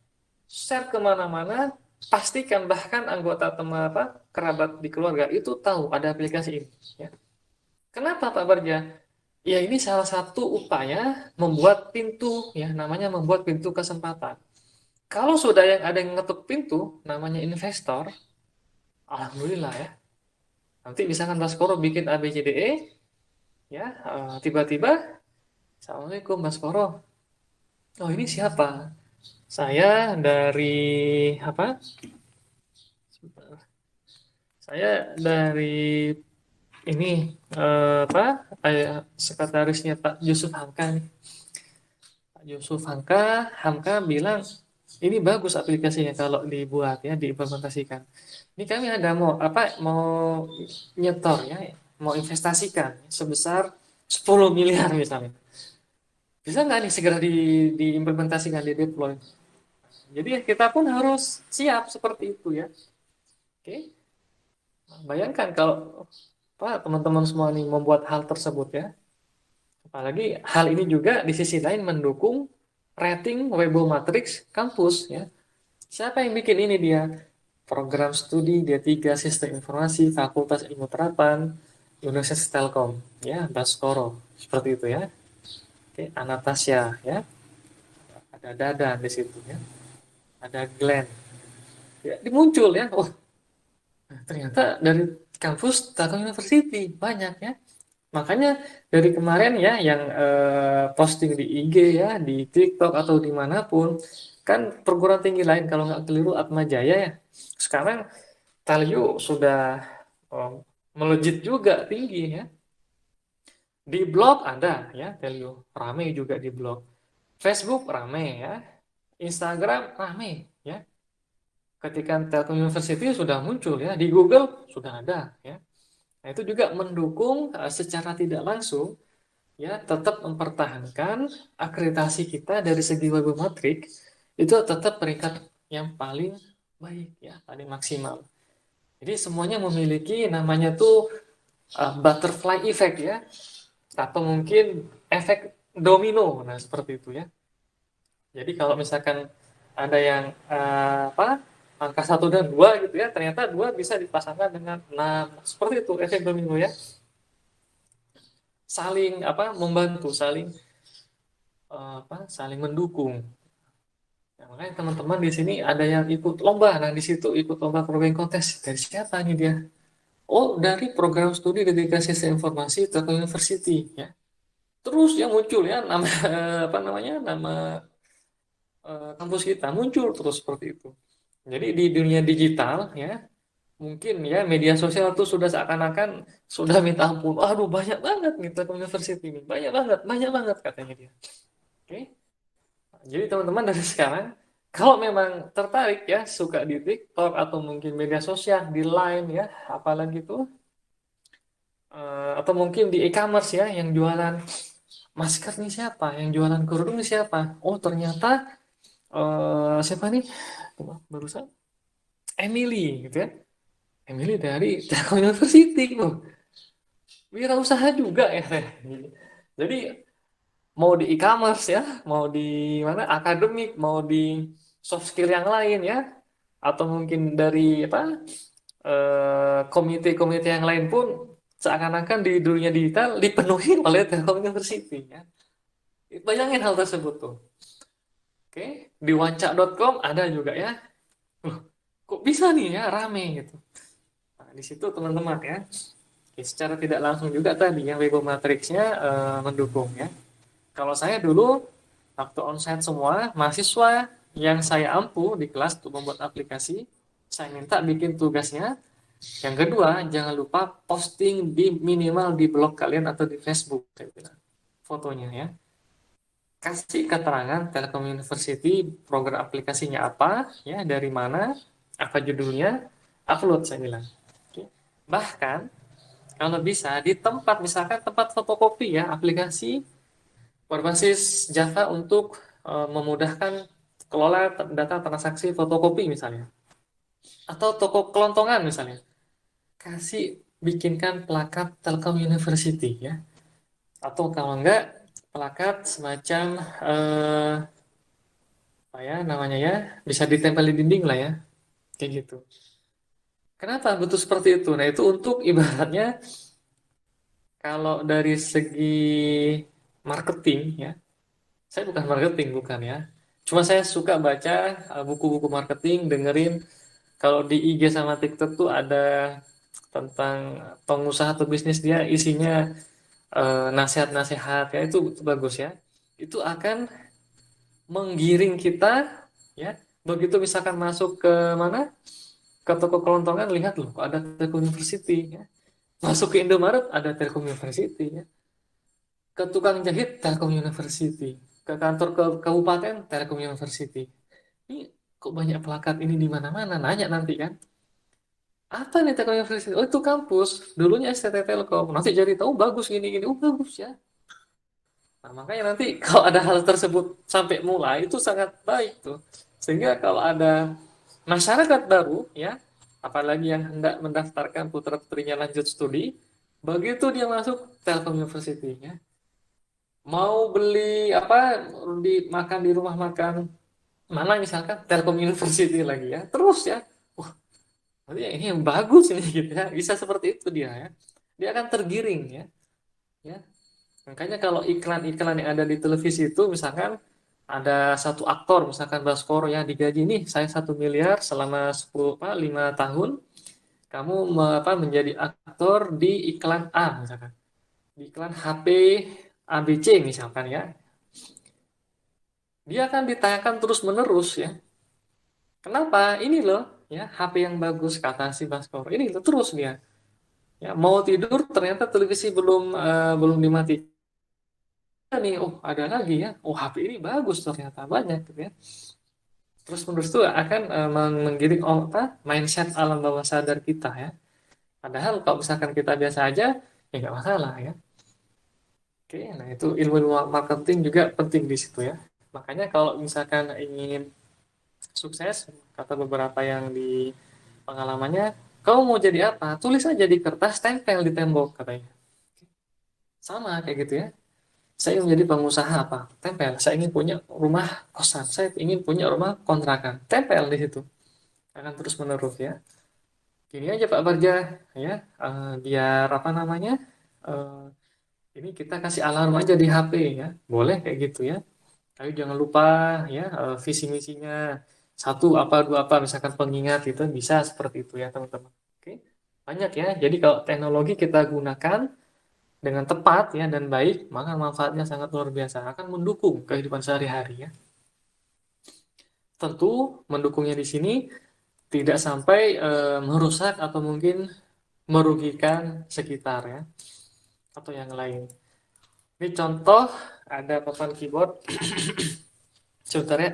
Share kemana-mana, pastikan bahkan anggota teman kerabat di keluarga itu tahu ada aplikasi ini ya. Kenapa Pak Barja? Ya, ini salah satu upaya membuat pintu ya, namanya membuat pintu kesempatan. Kalau ada yang ngetuk pintu namanya investor, alhamdulillah ya. Nanti misalkan Baskoro bikin A, B, C, D, E, ya, tiba-tiba, Assalamualaikum Baskoro. Oh ini siapa? Saya dari apa? Saya dari ini apa? Sekretarisnya Pak Yusuf Hamka nih. Pak Yusuf Hamka bilang ini bagus aplikasinya kalau dibuat ya, diimplementasikan. Ini kami ada mau nyetor ya, mau investasikan sebesar 10 miliar misalnya. Bisa nggak nih segera diimplementasikan, di deploy? Jadi kita pun harus siap seperti itu ya. Oke, bayangkan kalau Pak teman-teman semua nih membuat hal tersebut ya. Apalagi hal ini juga di sisi lain mendukung rating Webomatrix kampus ya. Siapa yang bikin ini dia? Program studi D3 Sistem Informasi Fakultas Ilmu Terapan Universitas Telkom ya, Baskoro. Seperti itu ya. Oke, Anastasia ya. Ada Dadan di situ ya. Ada Glenn. Ya, dimuncul ya. Oh, ternyata dari kampus Telkom University banyak ya. Makanya dari kemarin ya yang posting di IG ya, di TikTok atau dimanapun, kan perguruan tinggi lain kalau nggak keliru Atma Jaya ya. Sekarang Talyu sudah melejit juga tinggi ya. Di blog ada ya Talyu, rame juga di blog. Facebook rame ya. Instagram rame ya. Ketika Telkom University sudah muncul ya, di Google sudah ada ya. Nah, itu juga mendukung secara tidak langsung ya tetap mempertahankan akreditasi kita dari segi webometrik itu tetap peringkat yang paling baik ya, paling maksimal. Jadi semuanya memiliki namanya tuh butterfly effect ya, atau mungkin efek domino. Nah, seperti itu ya. Jadi kalau misalkan ada yang angka satu dan 2 gitu ya, ternyata 2 bisa dipasangkan dengan 6. Seperti itu efek domino ya. Saling membantu, saling mendukung. Nah, makanya teman-teman di sini ada yang ikut lomba. Nah, di situ ikut lomba probing kontes. Dari siapa nih dia? Oh, dari program studi dedikasi sistem informasi Telkom University ya. Terus yang muncul ya nama nama kampus kita muncul terus seperti itu. Jadi di dunia digital ya, mungkin ya media sosial tuh sudah seakan-akan sudah minta ampun. Aduh, banyak banget nih Telkom University ini. Banyak banget katanya dia. Oke. Jadi teman-teman dari sekarang, kalau memang tertarik ya, suka di TikTok atau mungkin media sosial, di Line ya, apalagi tuh, atau mungkin di e-commerce ya, yang jualan masker nih siapa, yang jualan kerudung nih siapa. Oh ternyata siapa nih? Barusan Emily gitu ya. Emily dari Telkom University loh. Wirausaha juga ya. Jadi mau di e-commerce ya, mau di mana akademik, mau di soft skill yang lain ya, atau mungkin dari komite-komite yang lain pun seakan-akan di dunia digital dipenuhi oleh Telkom University ya. Bayangin hal tersebut tuh. Oke, di wanca.com ada juga ya. Loh, kok bisa nih ya rame gitu. Nah, di situ teman-teman ya. Oke, secara tidak langsung juga tadi yang Webomatrix-nya mendukung ya. Kalau saya dulu waktu onsite semua mahasiswa yang saya ampu di kelas untuk membuat aplikasi, saya minta bikin tugasnya. Yang kedua, jangan lupa posting di minimal di blog kalian atau di Facebook, saya bilang. Fotonya ya. Kasih keterangan Telkom University, program aplikasinya apa, ya, dari mana, apa judulnya, upload saya bilang. Oke. Bahkan kalau bisa di tempat misalkan tempat fotokopi ya aplikasi berbasis Java untuk memudahkan kelola data transaksi fotokopi misalnya, atau toko kelontongan misalnya, kasih bikinkan plakat Telkom University ya, atau kalau enggak plakat semacam apa ya namanya ya, bisa ditempel di dinding lah ya, kayak gitu. Kenapa butuh seperti itu? Nah itu untuk ibaratnya kalau dari segi marketing ya, saya bukan marketing bukan ya, cuma saya suka baca buku-buku marketing, dengerin kalau di IG sama TikTok tuh ada tentang pengusaha atau bisnis dia isinya nasihat-nasihat ya itu bagus ya. Itu akan menggiring kita ya. Begitu misalkan masuk ke mana? Ke toko kelontongan lihat loh ada Telkom University ya. Masuk ke Indomaret ada Telkom University ya. Ke tukang jahit Telkom University. Ke kantor ke kabupaten Telkom University. Ini kok banyak plakat ini di mana-mana? Nanya nanti kan. Apa nih Telkom University? Oh itu kampus. Dulunya STT Telkom. Nanti jadi tahu bagus gini-gini. Oh bagus ya. Nah, makanya nanti kalau ada hal tersebut sampai mulai itu sangat baik tuh. Sehingga kalau ada masyarakat baru ya, apalagi yang hendak mendaftarkan putra-putrinya lanjut studi, begitu dia masuk Telkom University ya. Mau beli apa di makan di rumah makan mana misalkan Telkom University lagi ya. Terus ya. Wah, berarti ini yang bagus ini gitu ya. Bisa seperti itu dia ya. Dia akan tergiring ya. Ya, makanya kalau iklan-iklan yang ada di televisi itu misalkan ada satu aktor misalkan Baskoro ya digaji nih saya 1 miliar selama 5 tahun kamu menjadi aktor di iklan A misalkan di iklan HP ABC misalkan ya dia akan ditayangkan terus menerus ya kenapa ini loh ya HP yang bagus kata si Baskoro ini loh terus dia ya mau tidur ternyata televisi belum dimatikan nih, oh ada lagi ya, oh HP ini bagus ternyata banyak gitu ya. Terus menerus itu akan menggiring mindset alam bawah sadar kita ya. Padahal kalau misalkan kita biasa aja, ya nggak masalah ya. Oke, nah itu ilmu marketing juga penting di situ ya. Makanya kalau misalkan ingin sukses, kata beberapa yang di pengalamannya, kau mau jadi apa? Tulis aja di kertas, tempel di tembok katanya. Sama kayak gitu ya. Saya ingin menjadi pengusaha apa? Tempel. Saya ingin punya rumah kosan. Saya ingin punya rumah kontrakan. Tempel di situ. Akan terus menerus ya. Gini aja Pak Barja, ya. Biar apa namanya? eh, ini kita kasih alarm aja di HP ya. Boleh kayak gitu ya. Tapi jangan lupa ya visi misinya satu apa dua apa misalkan pengingat itu bisa seperti itu ya teman-teman. Oke. Banyak ya. Jadi kalau teknologi kita gunakan dengan tepat ya dan baik, maka manfaatnya sangat luar biasa, akan mendukung kehidupan sehari-hari ya. Tentu mendukungnya di sini tidak sampai merusak atau mungkin merugikan sekitar ya atau yang lain. Ini contoh ada papan keyboard. Sebentar ya.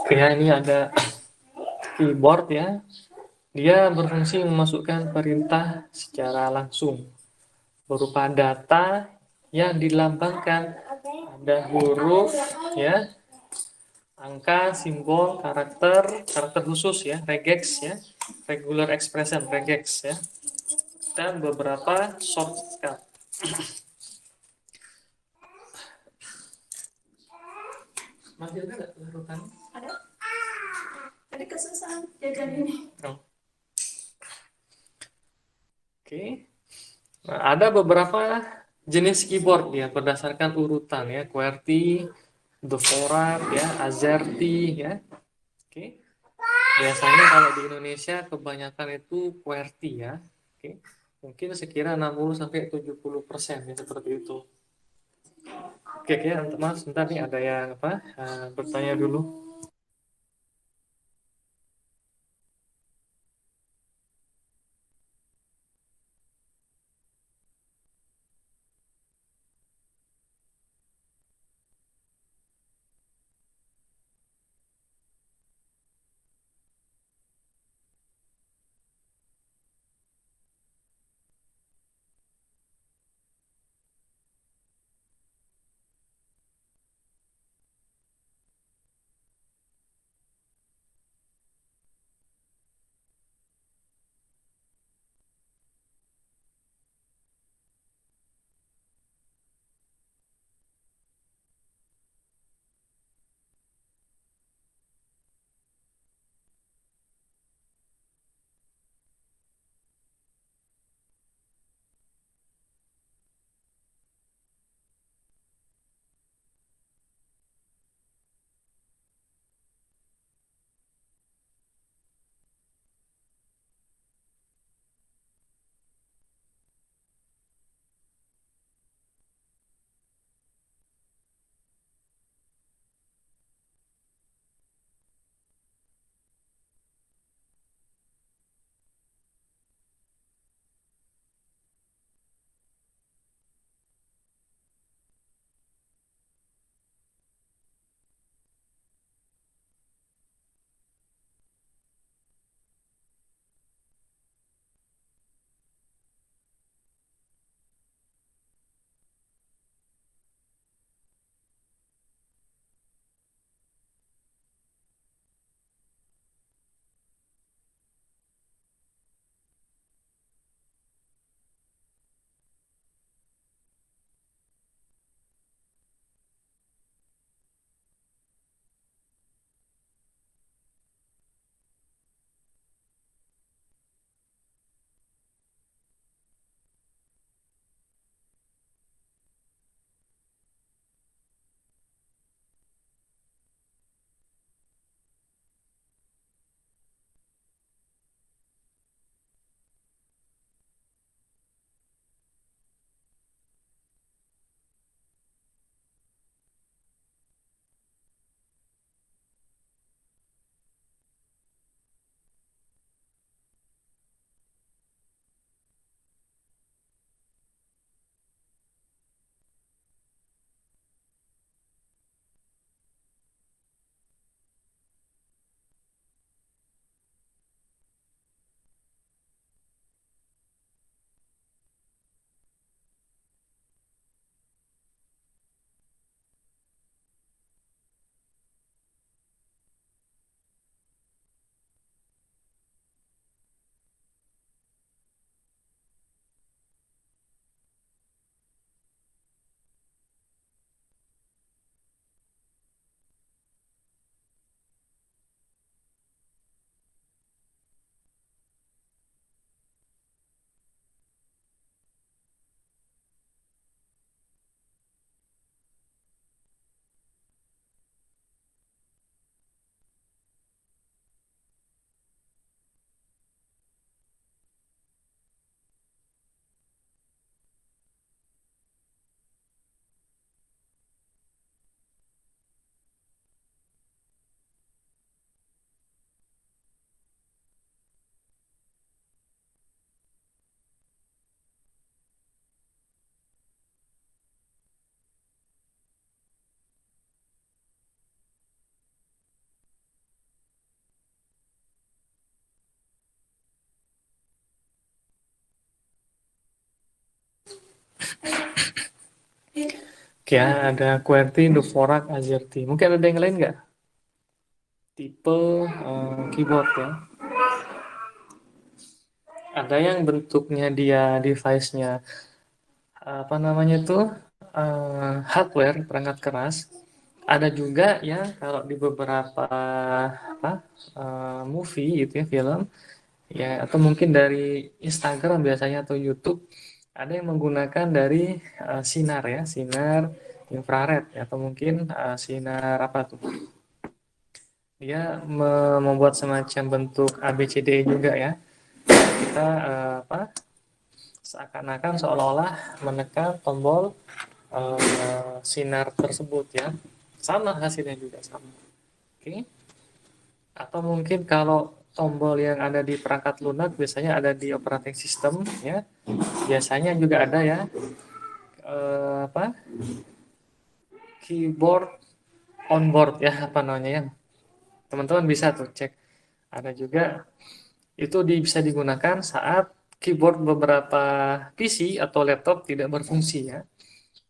Oke ya, ini ada keyboard ya. Dia berfungsi memasukkan perintah secara langsung berupa data yang dilambangkan ada huruf ya angka, simbol, karakter khusus ya, regex ya, regular expression regex ya, dan beberapa shortcut. Masih ada nggak larutan? Ada. Tadi kesusahan jajan ini. Oh. Oke. Nah, ada beberapa jenis keyboard ya berdasarkan urutan ya, QWERTY, Dvorak ya, AZERTY ya. Oke. Biasanya kalau di Indonesia kebanyakan itu QWERTY ya. Oke. Mungkin sekira 60 sampai 70% ya seperti itu. Oke, oke, mas, sebentar nih ada yang bertanya dulu. Oke, ada QWERTY, Dvorak, AZERTY. Mungkin ada yang lain nggak? Tipe keyboard ya. Ada yang bentuknya dia device-nya apa namanya tuh hardware perangkat keras. Ada juga ya kalau di beberapa apa movie gitu ya film ya atau mungkin dari Instagram biasanya atau YouTube ada yang menggunakan dari sinar ya sinar infrared ya, atau mungkin sinar apa tuh dia membuat semacam bentuk ABCD juga ya kita apa seakan-akan seolah-olah menekan tombol sinar tersebut ya sama hasilnya juga sama. Oke. Atau mungkin kalau tombol yang ada di perangkat lunak biasanya ada di operating system ya biasanya juga ada ya apa keyboard on board ya apa namanya ya teman-teman bisa tuh cek ada juga itu bisa digunakan saat keyboard beberapa PC atau laptop tidak berfungsi ya.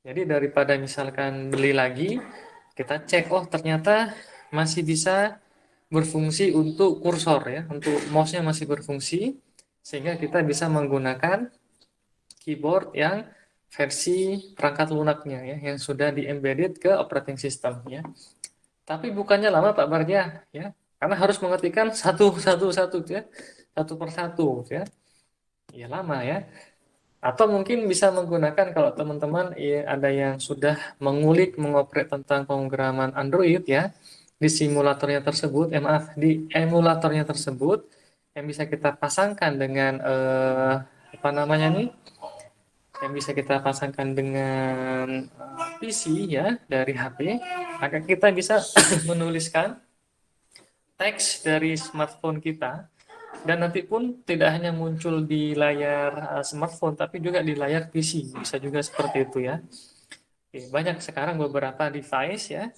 Jadi daripada misalkan beli lagi, kita cek oh ternyata masih bisa berfungsi untuk kursor ya, untuk mouse-nya masih berfungsi sehingga kita bisa menggunakan keyboard yang versi perangkat lunaknya ya yang sudah di-embedded ke operating system ya. Tapi bukannya lama Pak Barja ya, karena harus mengetikkan satu ya, satu persatu ya. Ya lama ya. Atau mungkin bisa menggunakan kalau teman-teman ya, ada yang sudah mengulik mengoprek tentang pemrograman Android ya di simulatornya tersebut, maaf di emulatornya tersebut yang bisa kita pasangkan dengan apa namanya nih, yang bisa kita pasangkan dengan PC ya dari HP, maka kita bisa menuliskan teks dari smartphone kita dan nanti pun tidak hanya muncul di layar smartphone tapi juga di layar PC bisa juga seperti itu ya. Oke, banyak sekarang beberapa device ya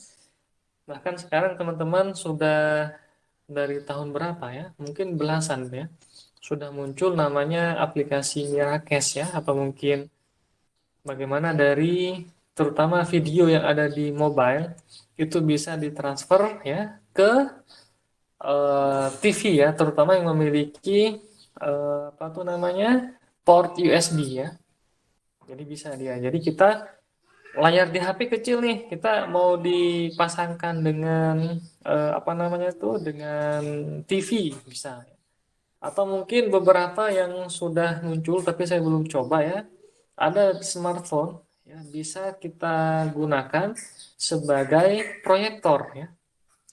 bahkan sekarang teman-teman sudah dari tahun berapa ya mungkin belasan ya sudah muncul namanya aplikasi Miracast ya atau mungkin bagaimana dari terutama video yang ada di mobile itu bisa ditransfer ya ke TV ya, terutama yang memiliki apa tuh namanya port USB ya. Jadi bisa dia. Jadi kita layar di HP kecil nih, kita mau dipasangkan dengan apa namanya tuh dengan TV bisa. Atau mungkin beberapa yang sudah muncul tapi saya belum coba ya. Ada smartphone ya bisa kita gunakan sebagai proyektor ya,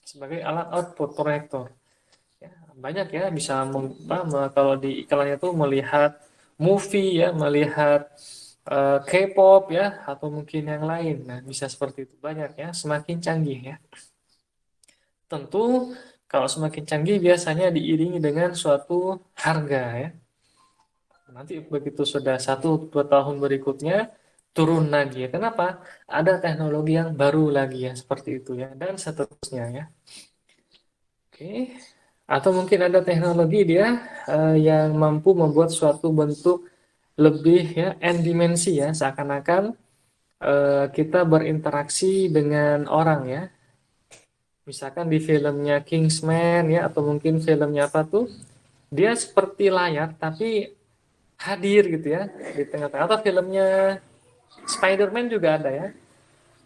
sebagai alat output proyektor. Ya, banyak ya bisa kalau di iklannya tuh melihat movie ya, melihat K-pop ya atau mungkin yang lain. Nah, bisa seperti itu banyak ya, semakin canggih ya. Tentu kalau semakin canggih biasanya diiringi dengan suatu harga ya. Nanti begitu sudah 1-2 tahun berikutnya turun lagi ya. Kenapa? Ada teknologi yang baru lagi ya seperti itu ya dan seterusnya ya. Oke. Atau mungkin ada teknologi dia yang mampu membuat suatu bentuk lebih ya n dimensi ya seakan-akan kita berinteraksi dengan orang ya. Misalkan di filmnya Kingsman ya atau mungkin filmnya apa tuh dia seperti layar tapi hadir gitu ya di tengah-tengah atau filmnya Spider-Man juga ada ya.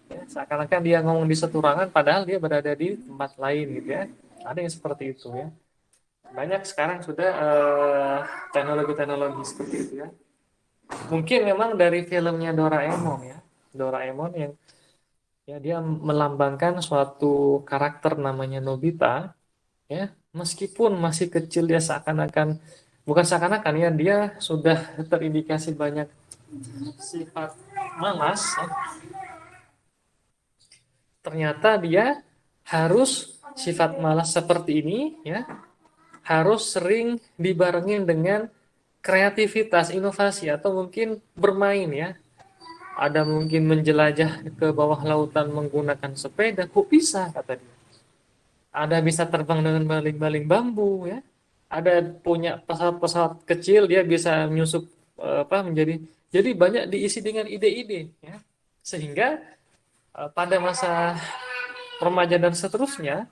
Ya, seakan-akan dia ngomong di satu ruangan padahal dia berada di tempat lain gitu ya. Ada yang seperti itu ya. Banyak sekarang sudah teknologi-teknologi seperti itu ya. Mungkin memang dari filmnya Doraemon ya. Doraemon yang ya dia melambangkan suatu karakter namanya Nobita ya. Meskipun masih kecil dia seakan-akan bukan seakan-akan ya dia sudah terindikasi banyak sifat malas ya. Ternyata dia harus sifat malas seperti ini ya harus sering dibarengin dengan kreativitas, inovasi atau mungkin bermain ya. Ada mungkin menjelajah ke bawah lautan menggunakan sepeda, kok bisa kata dia. Ada bisa terbang dengan baling-baling bambu ya. Ada punya pesawat-pesawat kecil dia bisa menyusup apa menjadi Jadi banyak diisi dengan ide-ide, ya. Sehingga pada masa remaja dan seterusnya,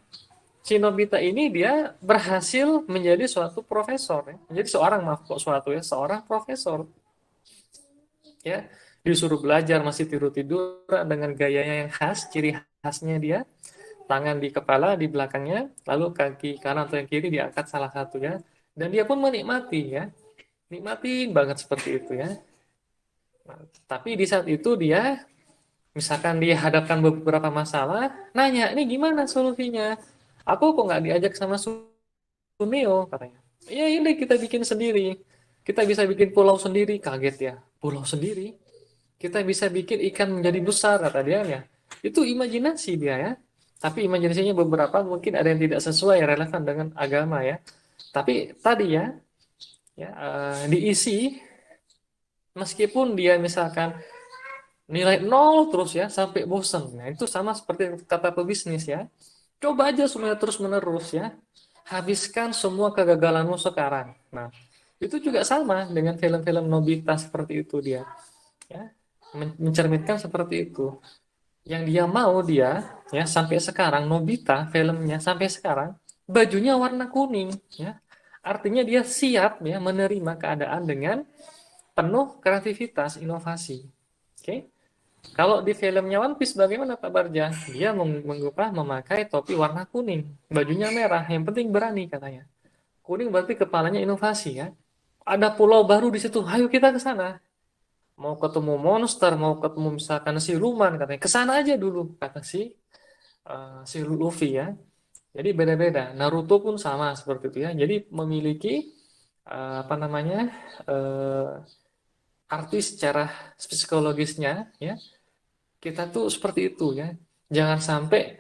si Nobita ini dia berhasil menjadi suatu profesor, ya. Menjadi seorang, maaf kok suatu ya, seorang profesor, ya. Disuruh belajar masih tidur-tidur dengan gayanya yang khas, ciri khasnya dia, tangan di kepala, di belakangnya, lalu kaki kanan atau yang kiri diangkat salah satu ya. Dan dia pun menikmati ya, nikmatin banget seperti itu ya. Nah, tapi di saat itu dia, misalkan dia hadapkan beberapa masalah, nanya, ini gimana solusinya? Aku kok nggak diajak sama Suneo, katanya. Ya ini kita bikin sendiri. Kita bisa bikin pulau sendiri, kaget ya. Pulau sendiri? Kita bisa bikin ikan menjadi besar, kata dia ya. Itu imajinasi dia ya. Tapi imajinasinya beberapa mungkin ada yang tidak sesuai relevan dengan agama ya. Tapi tadi ya, diisi meskipun dia misalkan nilai nol terus ya sampai bosan. Nah, itu sama seperti kata pebisnis ya. Coba aja semuanya terus menerus ya. Habiskan semua kegagalanmu sekarang. Nah, itu juga sama dengan film-film Nobita seperti itu dia. Ya, mencerminkan seperti itu. Yang dia mau dia ya sampai sekarang Nobita filmnya sampai sekarang bajunya warna kuning ya. Artinya dia siap ya menerima keadaan dengan penuh kreativitas, inovasi. Oke. Kalau di filmnya One Piece bagaimana Pak Barja? Dia mengubah memakai topi warna kuning, bajunya merah, yang penting berani katanya. Kuning berarti kepalanya inovasi ya. Ada pulau baru di situ, ayo kita ke sana. Mau ketemu monster, mau ketemu misalkan siluman katanya, ke sana aja dulu kata si Luffy ya. Jadi beda-beda. Naruto pun sama seperti itu ya. Jadi memiliki apa namanya arti secara psikologisnya ya. Kita tuh seperti itu ya. Jangan sampai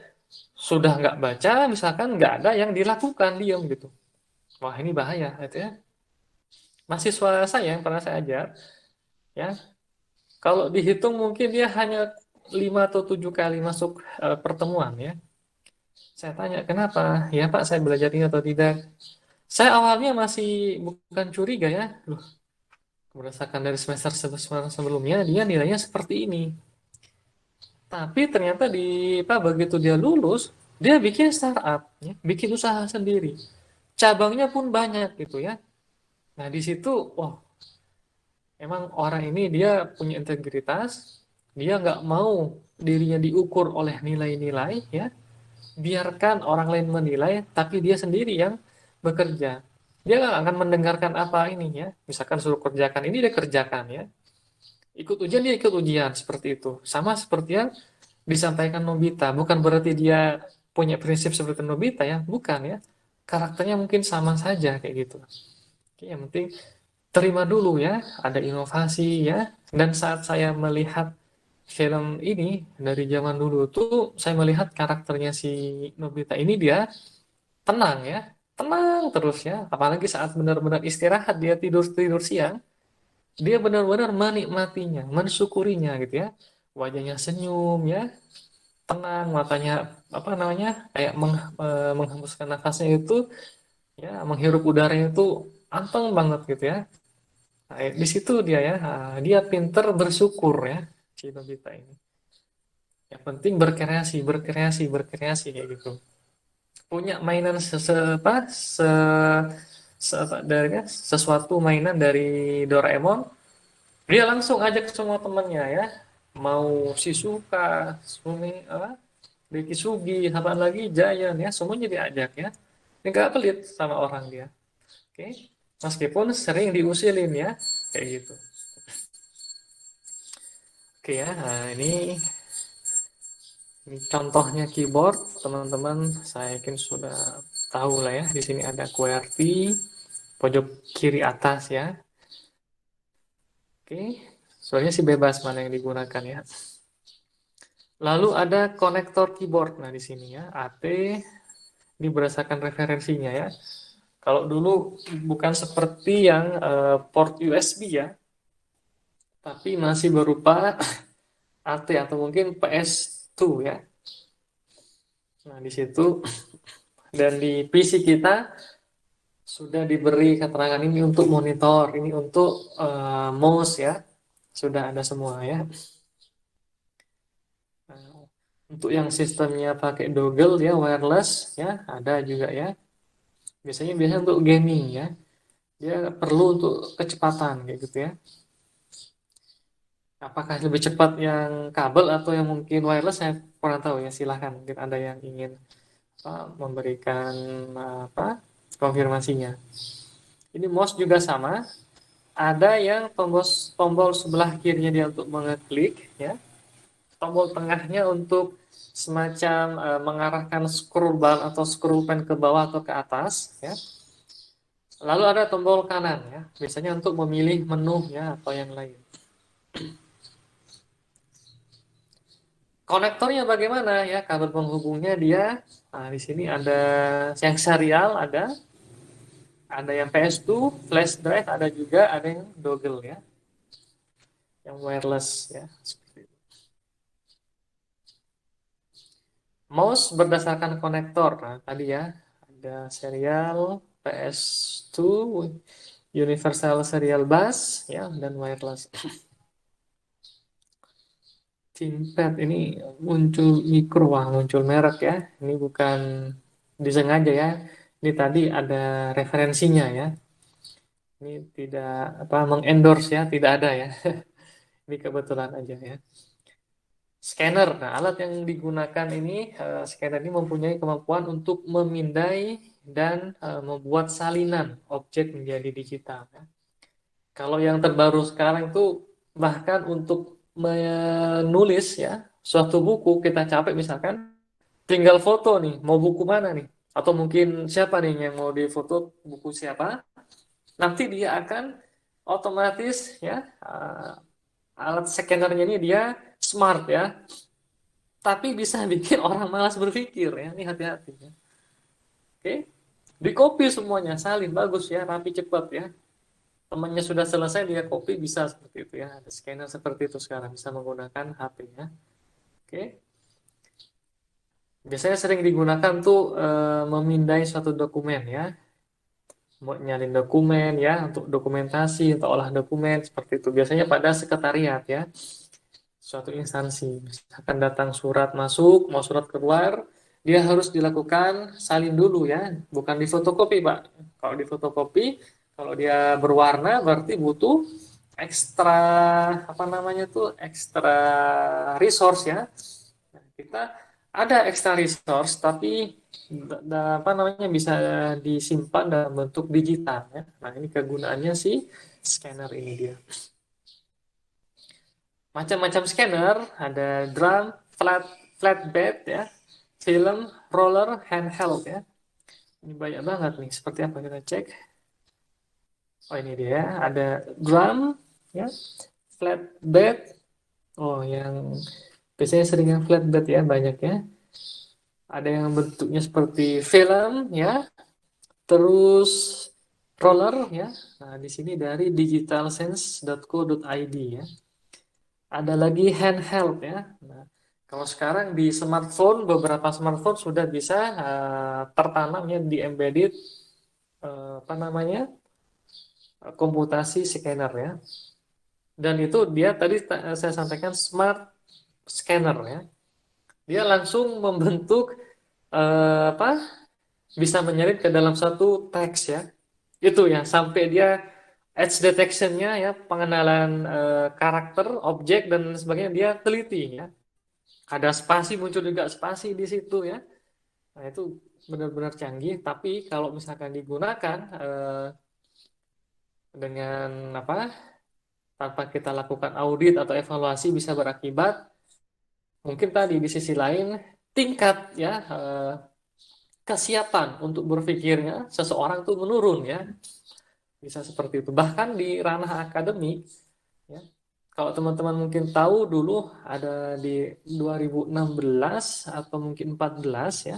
sudah nggak baca, misalkan nggak ada yang dilakukan, diam gitu. Wah ini bahaya, gitu ya. Mahasiswa saya yang pernah saya ajar, ya, kalau dihitung mungkin dia hanya 5 atau 7 kali masuk pertemuan ya. Saya tanya, kenapa? Ya Pak, saya belajar ini atau tidak? Saya awalnya masih bukan curiga ya. Loh, berdasarkan dari semester sebelumnya, dia nilainya seperti ini. Tapi ternyata di Pak, begitu dia lulus, dia bikin startup, ya, bikin usaha sendiri. Cabangnya pun banyak gitu ya. Nah di situ, oh, emang orang ini dia punya integritas, dia nggak mau dirinya diukur oleh nilai-nilai, ya. Biarkan orang lain menilai, tapi dia sendiri yang bekerja. Dia nggak akan mendengarkan apa ini ya. Misalkan suruh kerjakan ini dia kerjakan ya. Ikut ujian dia ikut ujian seperti itu. Sama seperti yang disampaikan Nobita. Bukan berarti dia punya prinsip seperti Nobita ya, bukan ya. Karakternya mungkin sama saja kayak gitu. Oke, yang penting terima dulu ya, ada inovasi ya. Dan saat saya melihat film ini dari zaman dulu tuh, saya melihat karakternya si Nobita ini dia tenang ya, tenang terus ya. Apalagi saat benar-benar istirahat dia tidur tidur siang, dia benar-benar menikmatinya, mensyukurinya gitu ya. Wajahnya senyum ya, tenang, matanya apa namanya kayak menghembuskan nafasnya itu ya, menghirup udaranya itu anteng banget gitu ya. Nah, di situ dia ya, dia pinter bersyukur ya, si Nobita ini. Yang penting berkreasi, berkreasi, berkreasi kayak gitu. Punya mainan dari sesuatu mainan dari Doraemon, dia langsung ajak semua temannya ya. Mau Shizuka, Sumi, Riki Sugi, apaan lagi, Giant ya, semuanya diajak ya. Nggak pelit sama orang dia. Oke. Meskipun sering diusilin ya, kayak gitu. Oke ya, nah ini contohnya keyboard, teman-teman. Saya yakin sudah tahu lah ya. Di sini ada QWERTY, pojok kiri atas ya. Oke, soalnya sih bebas mana yang digunakan ya. Lalu ada konektor keyboard. Nah di sini ya, AT. Ini berdasarkan referensinya ya. Kalau dulu bukan seperti yang port USB ya, tapi masih berupa AT atau mungkin PS2 ya. Nah di situ dan di PC kita sudah diberi keterangan ini untuk monitor, ini untuk mouse ya. sudah ada semua ya. Nah, untuk yang sistemnya pakai dongle ya wireless ya ada juga ya. Biasanya untuk gaming ya. Dia perlu untuk kecepatan kayak gitu ya. Apakah lebih cepat yang kabel atau yang mungkin wireless saya kurang tahu ya. Silahkan mungkin ada yang ingin memberikan apa konfirmasinya. Ini mouse juga sama. Ada yang tombol sebelah kirinya dia untuk mengeklik ya. Tombol tengahnya untuk semacam mengarahkan scroll bar atau scroll pen ke bawah atau ke atas ya. Lalu ada tombol kanan ya, biasanya untuk memilih menu ya atau yang lain. Konektornya bagaimana ya? Kabel penghubungnya dia, nah di sini ada yang serial, ada yang PS2, flash drive, ada yang dongle ya, yang wireless ya. Mouse berdasarkan konektor. Nah, tadi ya ada serial PS2, universal serial bus ya dan wireless. ThinkPad ini muncul mikro, wah muncul merek ya. Ini bukan disengaja ya. Ini tadi ada referensinya ya. Ini tidak apa mengendorse ya, tidak ada ya. Ini kebetulan aja ya. Scanner. Nah, alat yang digunakan ini scanner ini mempunyai kemampuan untuk memindai dan membuat salinan objek menjadi digital ya. Kalau yang terbaru sekarang itu bahkan untuk menulis ya suatu buku kita capek misalkan tinggal foto nih mau buku mana nih atau mungkin siapa nih yang mau difoto buku siapa nanti dia akan otomatis ya alat scannernya ini dia smart ya tapi bisa bikin orang malas berpikir ya ini hati-hati ya. Oke di copy semuanya salin bagus ya rapi cepat ya temannya sudah selesai dia copy bisa seperti itu ya ada scanner seperti itu sekarang bisa menggunakan HP ya oke biasanya sering digunakan tuh memindai suatu dokumen ya mau nyalin dokumen ya untuk dokumentasi untuk olah dokumen seperti itu biasanya pada sekretariat ya suatu instansi misalkan datang surat masuk mau surat keluar dia harus dilakukan salin dulu ya bukan difotokopi Pak kalau difotokopi kalau dia berwarna berarti butuh ekstra apa namanya tuh ekstra resource ya nah, kita ada ekstra resource tapi apa namanya bisa disimpan dalam bentuk digital ya nah ini kegunaannya si scanner ini dia macam-macam scanner ada drum flatbed ya film roller handheld ya ini banyak banget nih seperti apa kita cek oh ini dia ada drum ya flatbed oh yang biasanya sering yang flatbed ya banyak ya ada yang bentuknya seperti film ya terus roller ya nah di sini dari digitalsense.co.id ya ada lagi handheld ya nah, kalau sekarang di smartphone beberapa smartphone sudah bisa tertanamnya di embedded apa namanya komputasi scanner ya dan itu dia tadi saya sampaikan smart scanner ya dia langsung membentuk apa bisa menyalin ke dalam satu teks ya itu ya sampai dia edge detection-nya ya pengenalan karakter objek dan sebagainya dia teliti ya ada spasi muncul juga spasi di situ ya nah itu benar-benar canggih tapi kalau misalkan digunakan dengan apa tanpa kita lakukan audit atau evaluasi bisa berakibat mungkin tadi di sisi lain tingkat ya kesiapan untuk berpikirnya seseorang tuh menurun ya bisa seperti itu bahkan di ranah akademik ya kalau teman-teman mungkin tahu dulu ada di 2016 atau mungkin 14 ya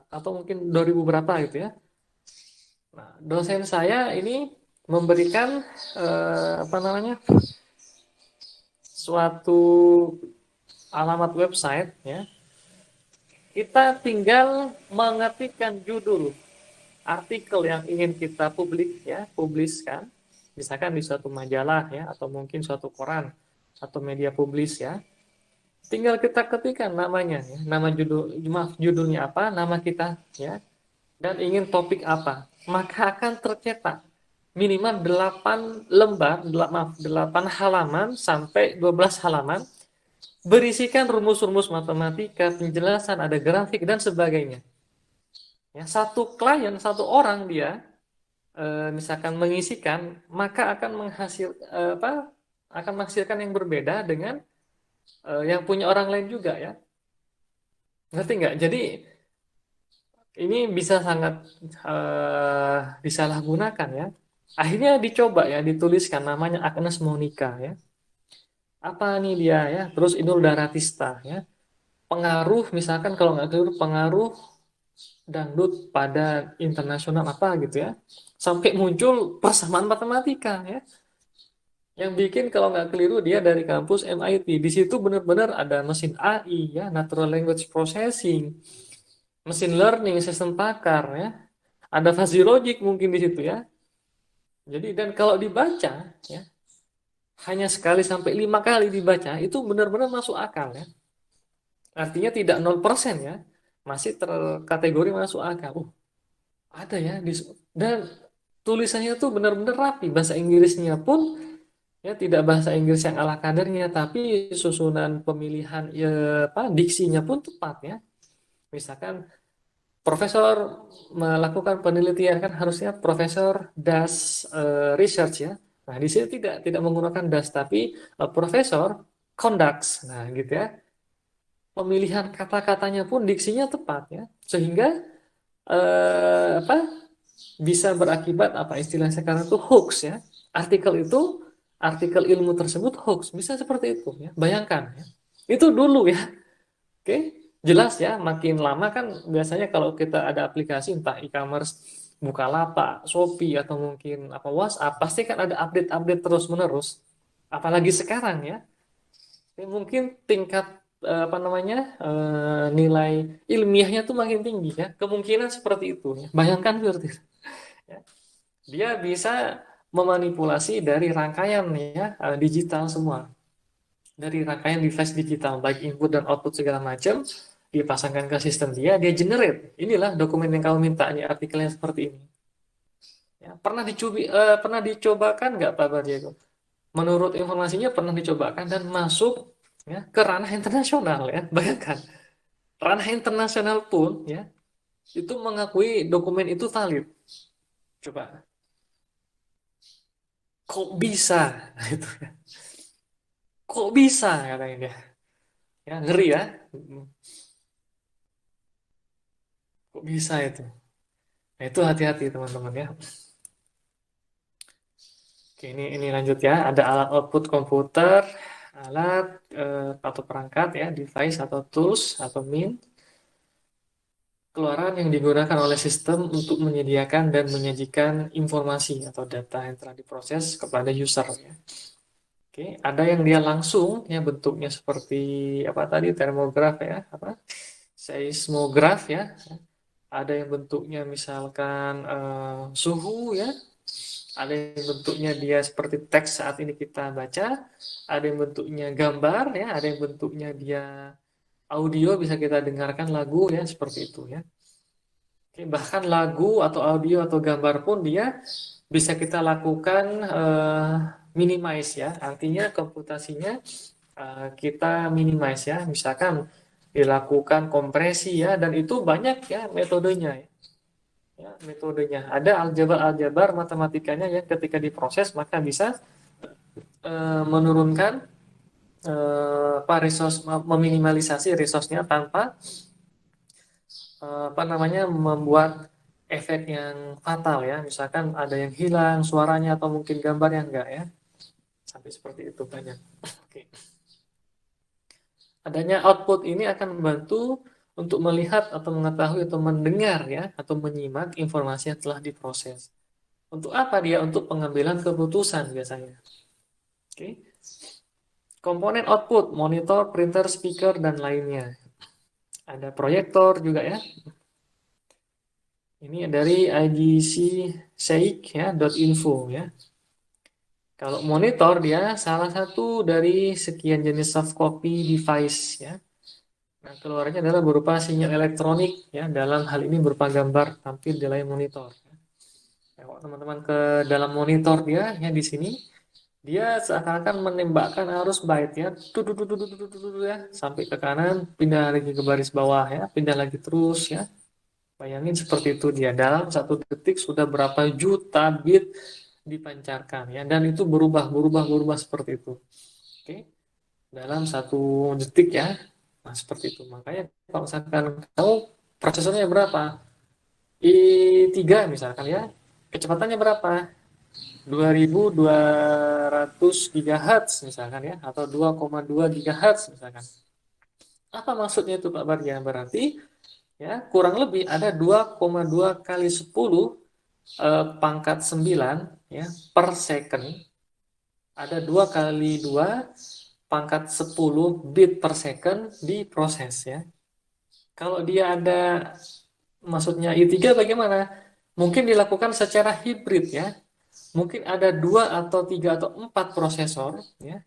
atau mungkin 2000 berapa gitu ya nah, dosen saya ini memberikan apa namanya suatu alamat website ya kita tinggal mengetikkan judul artikel yang ingin kita publikkan misalkan di suatu majalah ya, atau mungkin suatu koran atau media publis ya. Tinggal kita ketikkan namanya ya, nama judul, maaf, judulnya apa, nama kita ya, dan ingin topik apa, maka akan tercetak minimal 8 lembar, maaf, 8 halaman sampai 12 halaman berisikan rumus-rumus matematika, penjelasan, ada grafik dan sebagainya. Ya, satu klien, satu orang dia misalkan mengisikan, maka akan akan menghasilkan yang berbeda dengan yang punya orang lain juga ya. Ngerti nggak? Jadi ini bisa sangat disalahgunakan ya. Akhirnya dicoba ya, dituliskan namanya Agnes Monica ya. Apa nih dia ya? Terus Inul Daratista ya. Pengaruh misalkan kalau nggak keliru pengaruh dangdut pada internasional apa gitu ya. Sampai muncul persamaan matematika ya. Yang bikin kalau nggak keliru dia dari kampus MIT. Di situ benar-benar ada mesin AI ya, Natural Language Processing, mesin learning, sistem pakar ya. Ada fuzzy logic mungkin di situ ya. Jadi dan kalau dibaca ya, hanya sekali sampai 5 kali dibaca itu benar-benar masuk akal ya. Artinya tidak 0% ya. Masih terkategori masuk akal. Ada ya dan tulisannya tuh benar-benar rapi. Bahasa Inggrisnya pun ya tidak bahasa Inggris yang ala kadarnya, tapi susunan pemilihan ya, apa diksinya pun tepat ya. Misalkan profesor melakukan penelitian kan harusnya profesor does research ya. Nah, di sini tidak menggunakan does tapi profesor conducts. Nah, gitu ya. Pemilihan kata-katanya pun diksinya tepat ya. Sehingga apa bisa berakibat apa istilah sekarang itu hoax ya. Artikel itu artikel ilmu tersebut hoax, bisa seperti itu ya. Bayangkan ya. Itu dulu ya. Oke, jelas ya, makin lama kan biasanya kalau kita ada aplikasi entah e-commerce, Bukalapak, Shopee atau mungkin apa WhatsApp, pasti kan ada update-update terus-menerus. Apalagi sekarang ya. Ini mungkin tingkat apa namanya nilai ilmiahnya tuh makin tinggi ya. Kemungkinan seperti itu ya. Bayangkan seperti itu. Ya. Dia bisa memanipulasi dari rangkaian ya digital semua, dari rangkaian device digital baik input dan output segala macam dipasangkan ke sistem dia generate inilah dokumen yang kamu minta nih artikelnya seperti ini ya, pernah dicobakan nggak Pak Bardiego? Menurut informasinya pernah dicobakan dan masuk ya ke ranah internasional ya. Bayangkan ranah internasional pun ya itu mengakui dokumen itu valid. Coba kok bisa itu, kok bisa katanya dia ya, ngeri ya. Kok bisa itu? Nah, itu hati-hati teman-teman ya. Oke, ini lanjut ya. Ada alat output komputer, alat atau perangkat ya, device atau tools atau mean, keluaran yang digunakan oleh sistem untuk menyediakan dan menyajikan informasi atau data yang telah diproses kepada user ya. Oke, ada yang dia langsung ya bentuknya seperti apa tadi termograf ya, apa seismograf ya. Ada yang bentuknya misalkan suhu ya, ada yang bentuknya dia seperti teks saat ini kita baca, ada yang bentuknya gambar ya, ada yang bentuknya dia audio bisa kita dengarkan lagu ya seperti itu ya. Oke, bahkan lagu atau audio atau gambar pun dia bisa kita lakukan minimize ya, artinya komputasinya kita minimize ya, misalkan dilakukan kompresi ya, dan itu banyak ya metodenya ya. Ya, metodenya ada aljabar matematikanya yang ketika diproses maka bisa menurunkan apa resource, meminimalisasi resource-nya tanpa apa namanya membuat efek yang fatal ya, misalkan ada yang hilang suaranya atau mungkin gambar yang enggak ya, sampai seperti itu banyak. Oke. Adanya output ini akan membantu untuk melihat atau mengetahui atau mendengar ya atau menyimak informasi yang telah diproses. Untuk apa dia? Untuk pengambilan keputusan biasanya. Oke. Komponen output, monitor, printer, speaker, dan lainnya. Ada proyektor juga ya. Ini dari IDC Sheikh ya, .info ya. Kalau monitor dia salah satu dari sekian jenis soft copy device ya. Nah, keluarnya adalah berupa sinyal elektronik ya, dalam hal ini berupa gambar tampil di layar monitor. Ya, kalau teman-teman ke dalam monitor dia ya di sini dia seakan-akan menembakkan arus byte ya, ya, sampai ke kanan, pindah lagi ke baris bawah ya, pindah lagi terus ya. Bayangin seperti itu dia dalam 1 detik sudah berapa juta bit dipancarkan ya, dan itu berubah seperti itu. Oke, dalam 1 detik ya. Nah, seperti itu. Makanya kalau misalkan kamu prosesornya berapa? I3 misalkan ya. Kecepatannya berapa? 2200 GHz misalkan ya, atau 2,2 GHz misalkan. Apa maksudnya itu Pak Barja? Berarti ya kurang lebih ada 2,2 kali 10 pangkat 9 ya per second. Ada 2 kali 2 pangkat 10 bit per second diproses ya. Kalau dia ada, maksudnya I3 bagaimana? Mungkin dilakukan secara hibrid ya. Mungkin ada 2 atau 3 atau 4 prosesor ya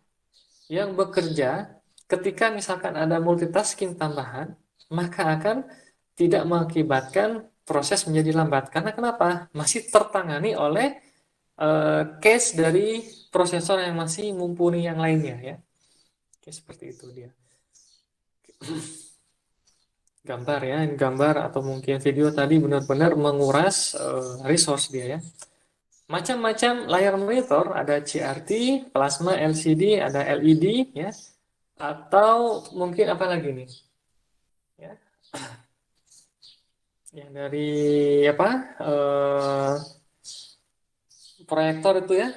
yang bekerja. Ketika misalkan ada multitasking tambahan, maka akan tidak mengakibatkan proses menjadi lambat. Karena kenapa? Masih tertangani oleh case dari prosesor yang masih mumpuni yang lainnya ya. Oke, seperti itu dia. Gambar ya, gambar atau mungkin video tadi benar-benar menguras resource dia ya. Macam-macam layar monitor, ada CRT, plasma, LCD, ada LED ya, atau mungkin apa lagi nih? Ya, yang dari apa? Proyektor itu ya.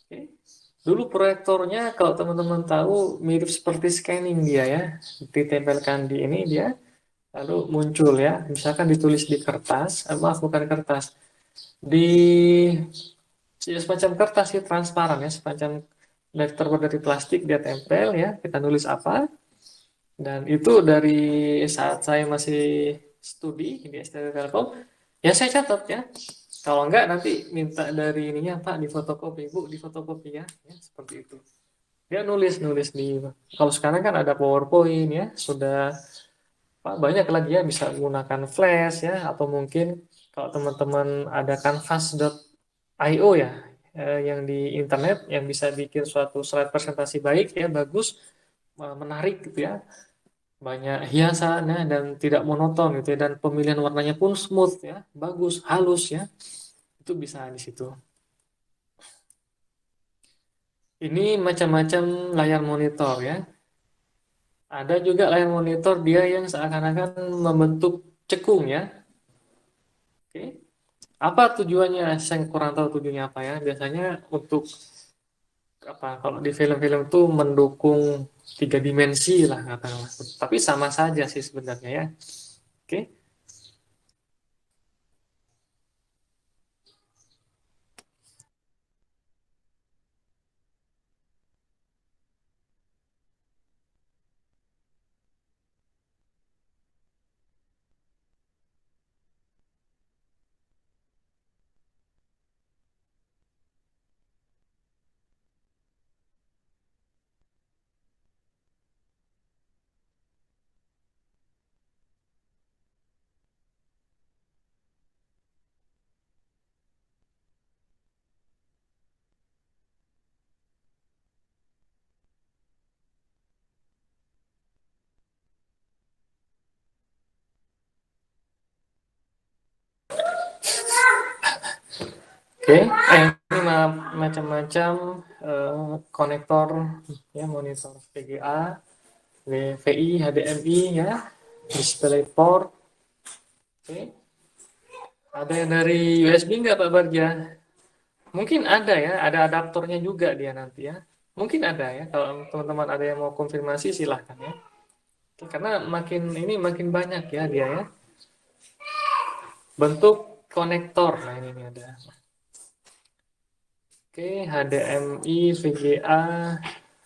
Oke. Dulu proyektornya kalau teman-teman tahu mirip seperti scanning dia ya, ditempelkan di ini dia, lalu muncul ya, misalkan ditulis di kertas, maaf bukan kertas, di semacam kertas sih transparan ya, semacam terbuat dari plastik dia tempel ya, kita nulis apa, dan itu dari saat saya masih studi di STT Telkom ya saya catat ya, kalau enggak nanti minta dari ininya Pak di fotokopi, Bu di fotokopi ya, ya seperti itu. Dia nulis-nulis di, kalau sekarang kan ada PowerPoint ya, sudah Pak banyak lagi ya, bisa menggunakan Flash ya, atau mungkin kalau teman-teman ada canvas.io ya, yang di internet yang bisa bikin suatu slide presentasi baik ya, bagus, menarik gitu ya, banyak hiasannya dan tidak monoton gitu ya, dan pemilihan warnanya pun smooth ya, bagus, halus ya, itu bisa di situ. Ini macam-macam layar monitor ya. Ada juga layar monitor dia yang seakan-akan membentuk cekung ya. Oke. Apa tujuannya? Saya kurang tahu tujuannya apa ya. Biasanya untuk apa? Kalau di film-film itu mendukung 3 dimensi lah katakanlah. Tapi sama saja sih sebenarnya ya. Oke. Oke. Ini macam-macam konektor ya, monitor VGA, VI, HDMI ya, DisplayPort. Oke. Ada yang dari USB nggak Pak Barja? Mungkin ada ya, ada adaptornya juga dia nanti ya. Mungkin ada ya, kalau teman-teman ada yang mau konfirmasi silahkan ya. Karena makin ini makin banyak ya dia ya. Bentuk konektor, nah ini ada. Oke, HDMI, VGA,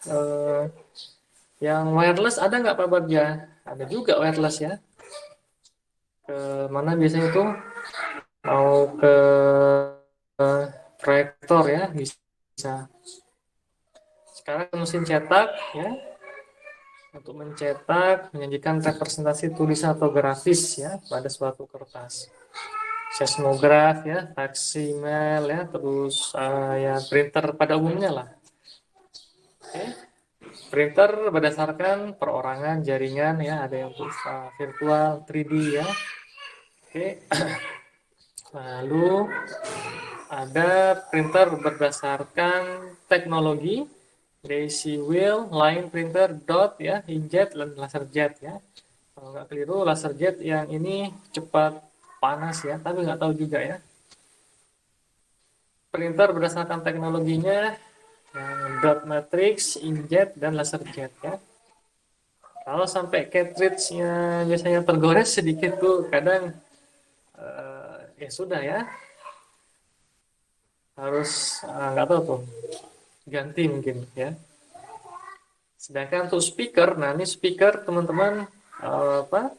eh, yang wireless ada nggak Pak Bagja? Ada juga wireless ya. Ke mana biasanya itu? Mau ke proyektor ya, bisa Sekarang mesin cetak ya, untuk mencetak menyajikan representasi tulisan atau grafis ya pada suatu kertas. Seismograf ya, faksimal ya, terus ya printer pada umumnya lah. Oke. Printer berdasarkan perorangan jaringan ya, ada yang untuk virtual 3D ya. Oke. Lalu ada printer berdasarkan teknologi Daisy Wheel, Line Printer, Dot ya, inkjet dan laser jet ya. Kalau nggak keliru laser jet yang ini cepat panas ya, tapi nggak tahu juga ya. Printer berdasarkan teknologinya yang dot matrix, inkjet dan laser jet ya. Kalau sampai cartridge-nya biasanya tergores sedikit tuh kadang ya sudah ya, harus nggak tahu tuh ganti mungkin ya. Sedangkan untuk speaker, nah ini speaker teman-teman apa,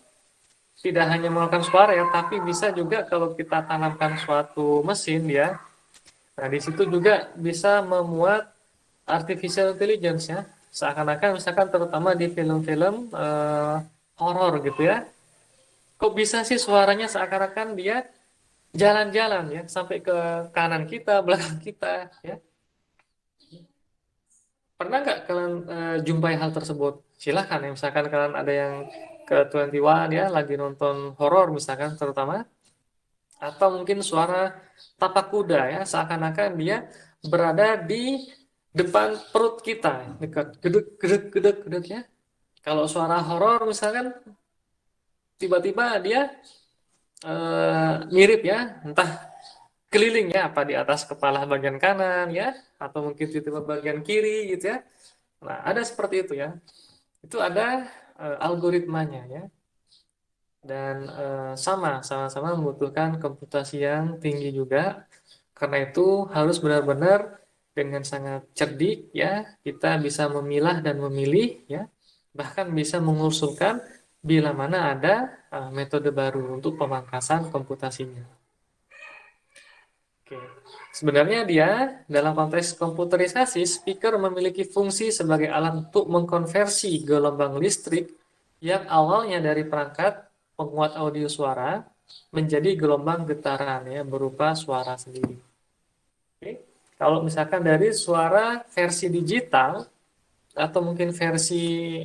tidak hanya mengeluarkan suara ya, tapi bisa juga kalau kita tanamkan suatu mesin ya. Nah di situ juga bisa memuat artificial intelligence ya. Seakan-akan misalkan terutama di film-film horor gitu ya. Kok bisa sih suaranya seakan-akan dia jalan-jalan ya sampai ke kanan kita, belakang kita ya. Pernah nggak kalian jumpai hal tersebut? Silahkan ya, misalkan kalian ada yang ke 21 ya, lagi nonton horor misalkan terutama, atau mungkin suara tapak kuda ya, seakan-akan dia berada di depan perut kita, dekat gedek gedek gedek gedek ya. Kalau suara horor misalkan tiba-tiba dia mirip ya, entah keliling ya, apa di atas kepala bagian kanan ya, atau mungkin tiba-tiba bagian kiri gitu ya. Nah, ada seperti itu ya. Itu ada algoritmanya ya, dan sama-sama membutuhkan komputasi yang tinggi juga. Karena itu harus benar-benar dengan sangat cerdik ya, kita bisa memilah dan memilih ya, bahkan bisa mengusulkan bila mana ada metode baru untuk pemangkasan komputasinya. Oke. Sebenarnya dia dalam konteks komputerisasi, speaker memiliki fungsi sebagai alat untuk mengkonversi gelombang listrik yang awalnya dari perangkat penguat audio suara menjadi gelombang getaran ya berupa suara sendiri. Oke. Kalau misalkan dari suara versi digital atau mungkin versi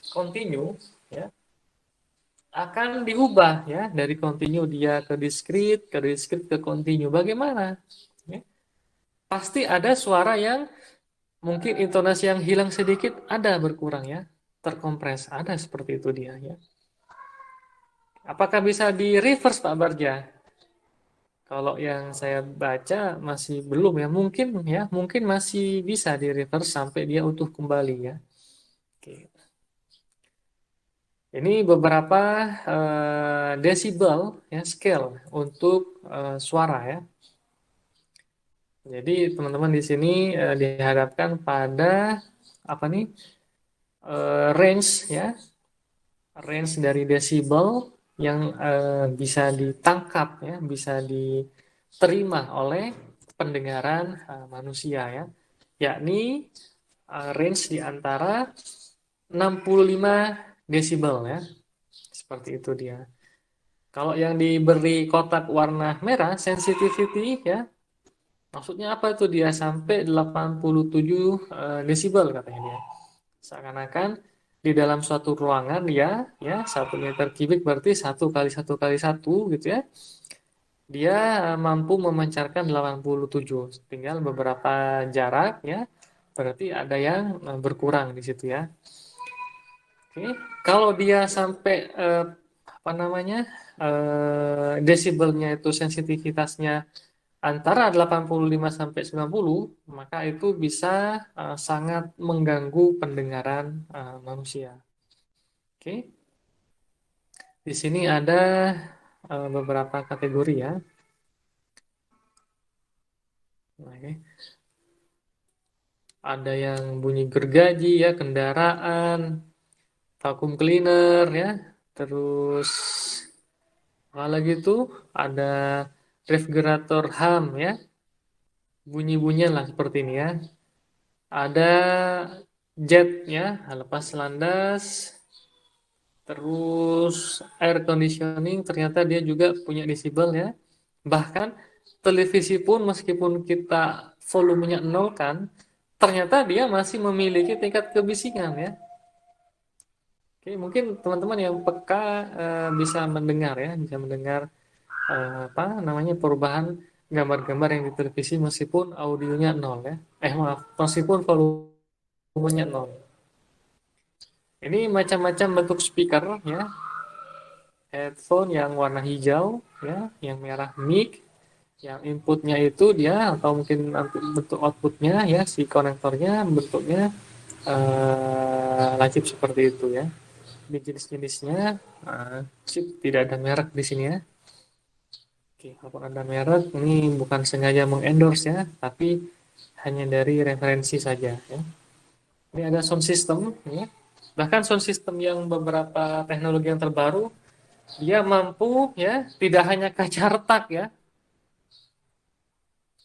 continue ya, akan diubah ya dari continue dia ke discrete ke continue. Bagaimana? Ya, pasti ada suara yang mungkin intonasi yang hilang sedikit, ada berkurang ya, terkompres, ada seperti itu dia ya. Apakah bisa di reverse Pak Barja? Kalau yang saya baca masih belum ya, mungkin masih bisa di reverse sampai dia utuh kembali ya. Oke. Ini beberapa desibel ya, scale untuk suara ya. Jadi teman-teman di sini dihadapkan pada apa nih, range ya, range dari desibel yang bisa ditangkap ya, bisa diterima oleh pendengaran manusia ya, yakni range di antara 65 desibel ya, seperti itu dia. Kalau yang diberi kotak warna merah sensitivity ya, maksudnya apa itu, dia sampai 87 desibel katanya dia. Seakan-akan di dalam suatu ruangan ya 1 meter kubik berarti 1 kali 1 kali 1 gitu ya. Dia mampu memancarkan 87. Tinggal beberapa jarak ya. Berarti ada yang berkurang di situ ya. Oke. Kalau dia sampai apa namanya? Desibelnya itu sensitivitasnya antara 85 sampai 90, maka itu bisa sangat mengganggu pendengaran manusia. Oke. Di sini ada beberapa kategori ya. Oke. Ada yang bunyi gergaji ya, kendaraan, vacuum cleaner ya. Terus apa lagi tuh? Ada refrigerator ham ya. bunyi-bunyian lah seperti ini ya. Ada jet ya, lepas landas, terus air conditioning ternyata dia juga punya disable ya. Bahkan televisi pun meskipun kita volumenya nol kan, ternyata dia masih memiliki tingkat kebisingan ya. Oke, mungkin teman-teman yang peka bisa mendengar ya, bisa mendengar apa namanya perubahan gambar-gambar yang di televisi meskipun audionya nol ya. Maaf, meskipun volumenya nol. Ini macam-macam bentuk speaker ya. Headphone yang warna hijau ya, yang merah mic, yang inputnya itu dia atau mungkin bentuk outputnya ya si konektornya bentuknya lancip seperti itu ya. Di jenis-jenisnya chip tidak ada merek di sini ya. Oke, kalau ada merek ini bukan sengaja mengendorse ya, tapi hanya dari referensi saja ya. Ini ada sound system ya. Bahkan sound system yang beberapa teknologi yang terbaru dia mampu ya tidak hanya kaca retak ya,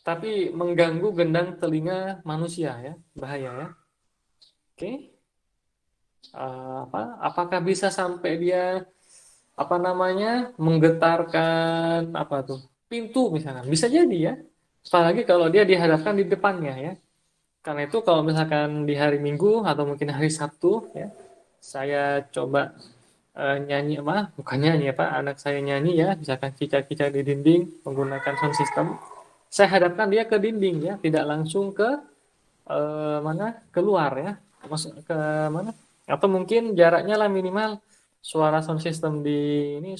tapi mengganggu gendang telinga manusia ya, bahaya ya. Oke. Apakah bisa sampai dia apa namanya menggetarkan apa tuh pintu misalnya? Bisa jadi ya. Apalagi kalau dia dihadapkan di depannya ya. Karena itu kalau misalkan di hari Minggu atau mungkin hari Sabtu ya, saya coba nyanyi apa? Bukan nyanyi apa? Anak saya nyanyi ya, misalkan kicak-kicak di dinding menggunakan sound system. Saya hadapkan dia ke dinding ya, tidak langsung ke mana keluar ya, masuk ke mana? Atau mungkin jaraknya lah minimal suara sound system di ini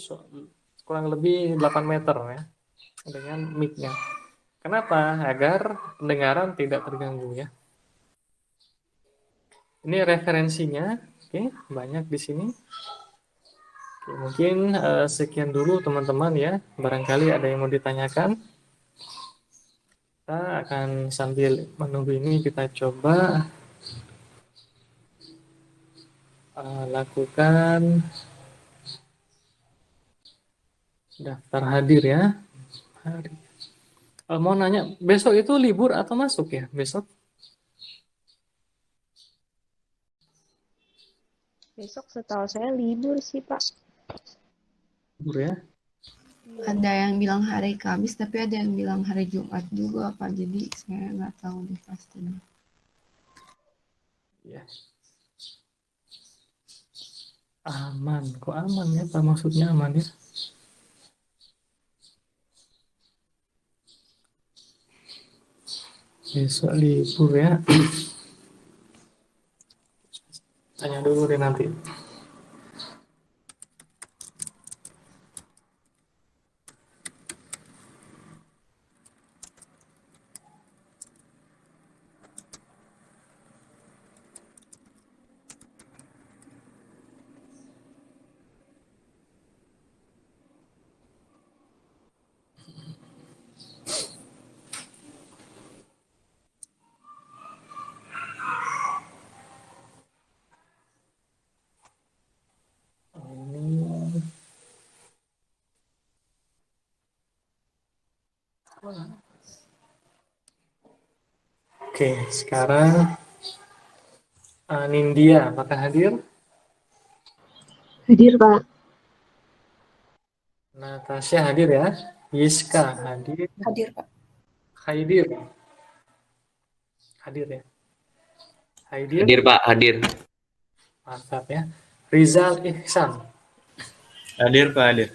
kurang lebih 8 meter ya dengan mic-nya. Kenapa? Agar pendengaran tidak terganggu ya. Ini referensinya, oke, banyak di sini. Oke, mungkin sekian dulu teman-teman ya. Barangkali ada yang mau ditanyakan. Kita akan sambil menunggu ini kita coba lakukan daftar hadir ya. Mau nanya, besok itu libur atau masuk ya? Besok Besok setahu saya libur sih, Pak. libur ya? Ada yang bilang hari Kamis, tapi ada yang bilang hari Jumat juga, Pak. Jadi saya nggak tahu deh pastinya. Ya. Aman, kok aman ya? Apa maksudnya aman ya? Besok libur ya? Tanya dulu deh nanti. Ini oke, sekarang Nindya, apakah hadir? Hadir, Pak. Natasha hadir ya? Yiska hadir? Hadir, Pak. Haidir hadir ya? Haidir? Hadir Pak, hadir. Mantap ya. Rizal Ihsan. Hadir Pak, hadir.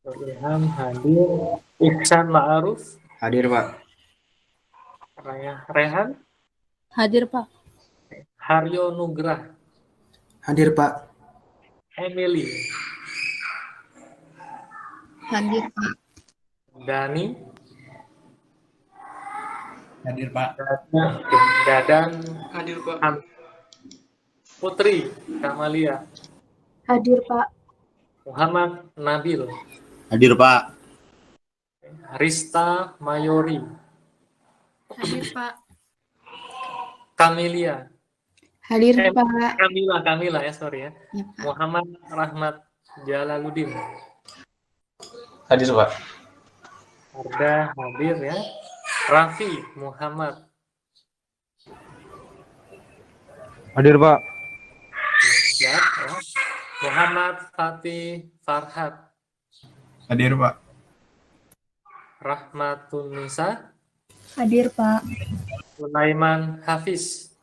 Ilham hadir. Ihsan Ma'aruf. Hadir Pak. Rehan. Hadir, Pak. Haryo Nugrah. Hadir Pak. Emily. Hadir, Pak. Dani. Hadir Pak. Dadan. Hadir Pak. Putri Kamalia. Hadir, Pak. Muhammad Nabil. Hadir Pak. Rista Mayori. Hadir, Pak. Kamelia. Hadir, Pak. Kamila ya, sorry ya. Ya, Pak. Muhammad Rahmat Jalaluddin. Hadir Pak. Arda hadir ya. Raffi Muhammad. Hadir Pak. Siap ya. Muhammad Fatih Farhat. Hadir Pak. Rahmatun Nisa. Hadir, Pak. Sulaiman Hafiz.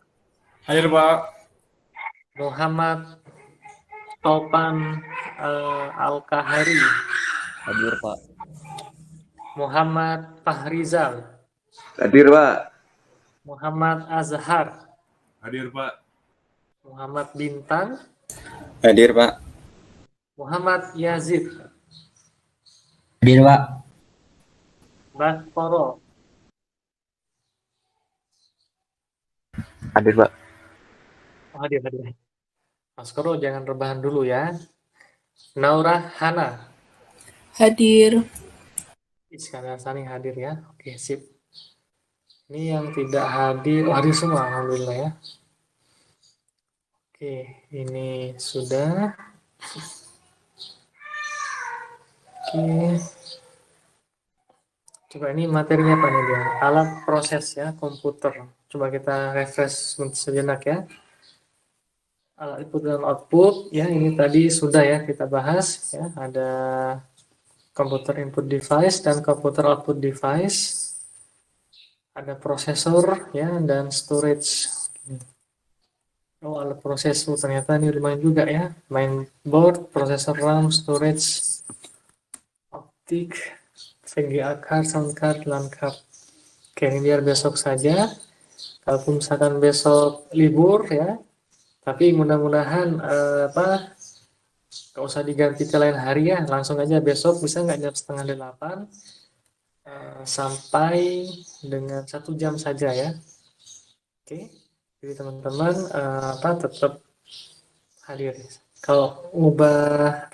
Hadir Pak. Muhammad Topan Al-Kahari. Hadir Pak. Muhammad Fahrizal. Hadir Pak. Muhammad Azhar. Hadir Pak. Muhammad Bintang. Hadir Pak. Muhammad Yazid. Hadir Pak. Baskoro. Hadir Pak. Oh, hadir. Baskoro jangan rebahan dulu ya. Naura Hana. Hadir. Iskandar Sani hadir ya. Oke, sip. Ini yang tidak hadir, hadir semua alhamdulillah ya. Oke, ini sudah. Oke. Coba ini materinya apa nih dia? Alat proses ya, komputer. Coba kita refresh sejenak ya. Alat input dan output ya, ini tadi sudah ya kita bahas ya. Ada komputer input device dan komputer output device. Ada prosesor ya dan storage. Oh, alat prosesor ternyata ini lumayan juga ya. Mainboard, prosesor RAM, storage, optik, VGA card, sound card, LAN card. Oke, ini biar besok saja. Kalau misalkan besok libur ya, tapi mudah-mudahan nggak usah diganti ke lain hari ya, langsung aja besok bisa nggak jam 7:30 sampai dengan 1 jam saja ya. Oke, jadi teman-teman tetap hadir. Kalau ngubah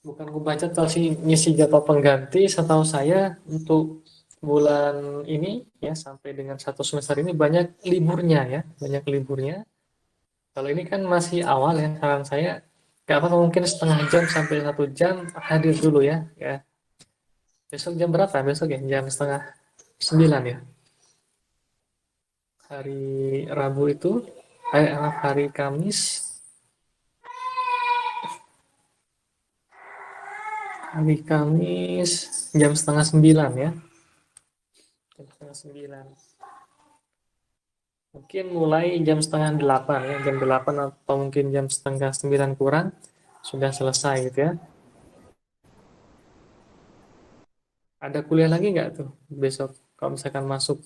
bukan ngubah jadwal sih, ngisi jadwal pengganti, setahu saya untuk bulan ini ya sampai dengan 1 semester ini banyak liburnya ya, banyak liburnya. Kalau ini kan masih awal ya, saran saya nggak apa-apa mungkin setengah jam sampai 1 jam hadir dulu ya. Besok jam berapa? Besok ya jam 8:30 ya. Hari Rabu itu, hari Kamis. Hari Kamis jam 8:30 ya. Jam 8:30. Mungkin mulai jam 7:30 ya, jam 8 atau mungkin jam 8:30 kurang sudah selesai gitu ya. Ada kuliah lagi nggak tuh besok kalau misalkan masuk?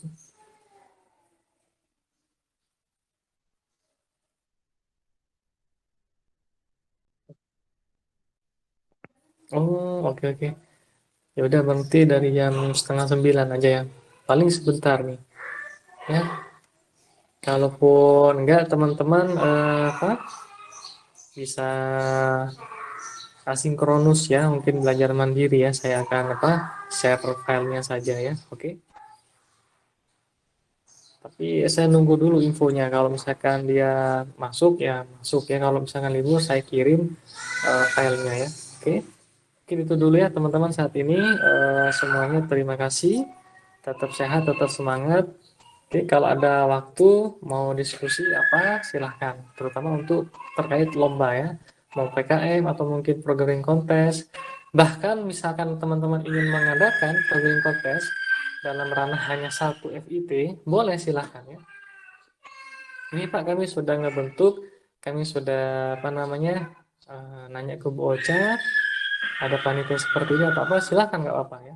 Oh, oke. Ya udah berhenti dari jam 8:30 aja ya. Paling sebentar nih. Ya. Kalaupun enggak teman-teman bisa asinkronus ya, mungkin belajar mandiri ya. Saya akan share filenya saja ya. Oke. Tapi saya nunggu dulu infonya. Kalau misalkan dia masuk ya. Kalau misalkan libur saya kirim filenya ya. Oke. Mungkin itu dulu ya teman-teman saat ini. Semuanya terima kasih. Tetap sehat, tetap semangat. Oke, kalau ada waktu mau diskusi silahkan. Terutama untuk terkait lomba ya. Mau PKM atau mungkin programming contest. Bahkan misalkan teman-teman ingin mengadakan programming contest dalam ranah hanya 1 FIT, boleh silahkan ya. Ini Pak, kami sudah ngebentuk, kami sudah nanya ke Bu Ocha, ada panitia seperti ini atau apa, silahkan nggak apa-apa ya.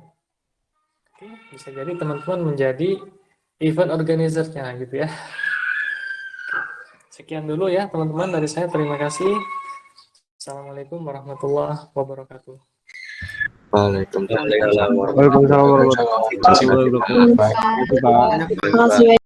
Oke, bisa jadi teman-teman menjadi event organizer-nya gitu ya. Sekian dulu ya teman-teman dari saya, terima kasih. Assalamualaikum warahmatullahi wabarakatuh. Waalaikumsalam. Waalaikumsalam warahmatullahi wabarakatuh. Makasih.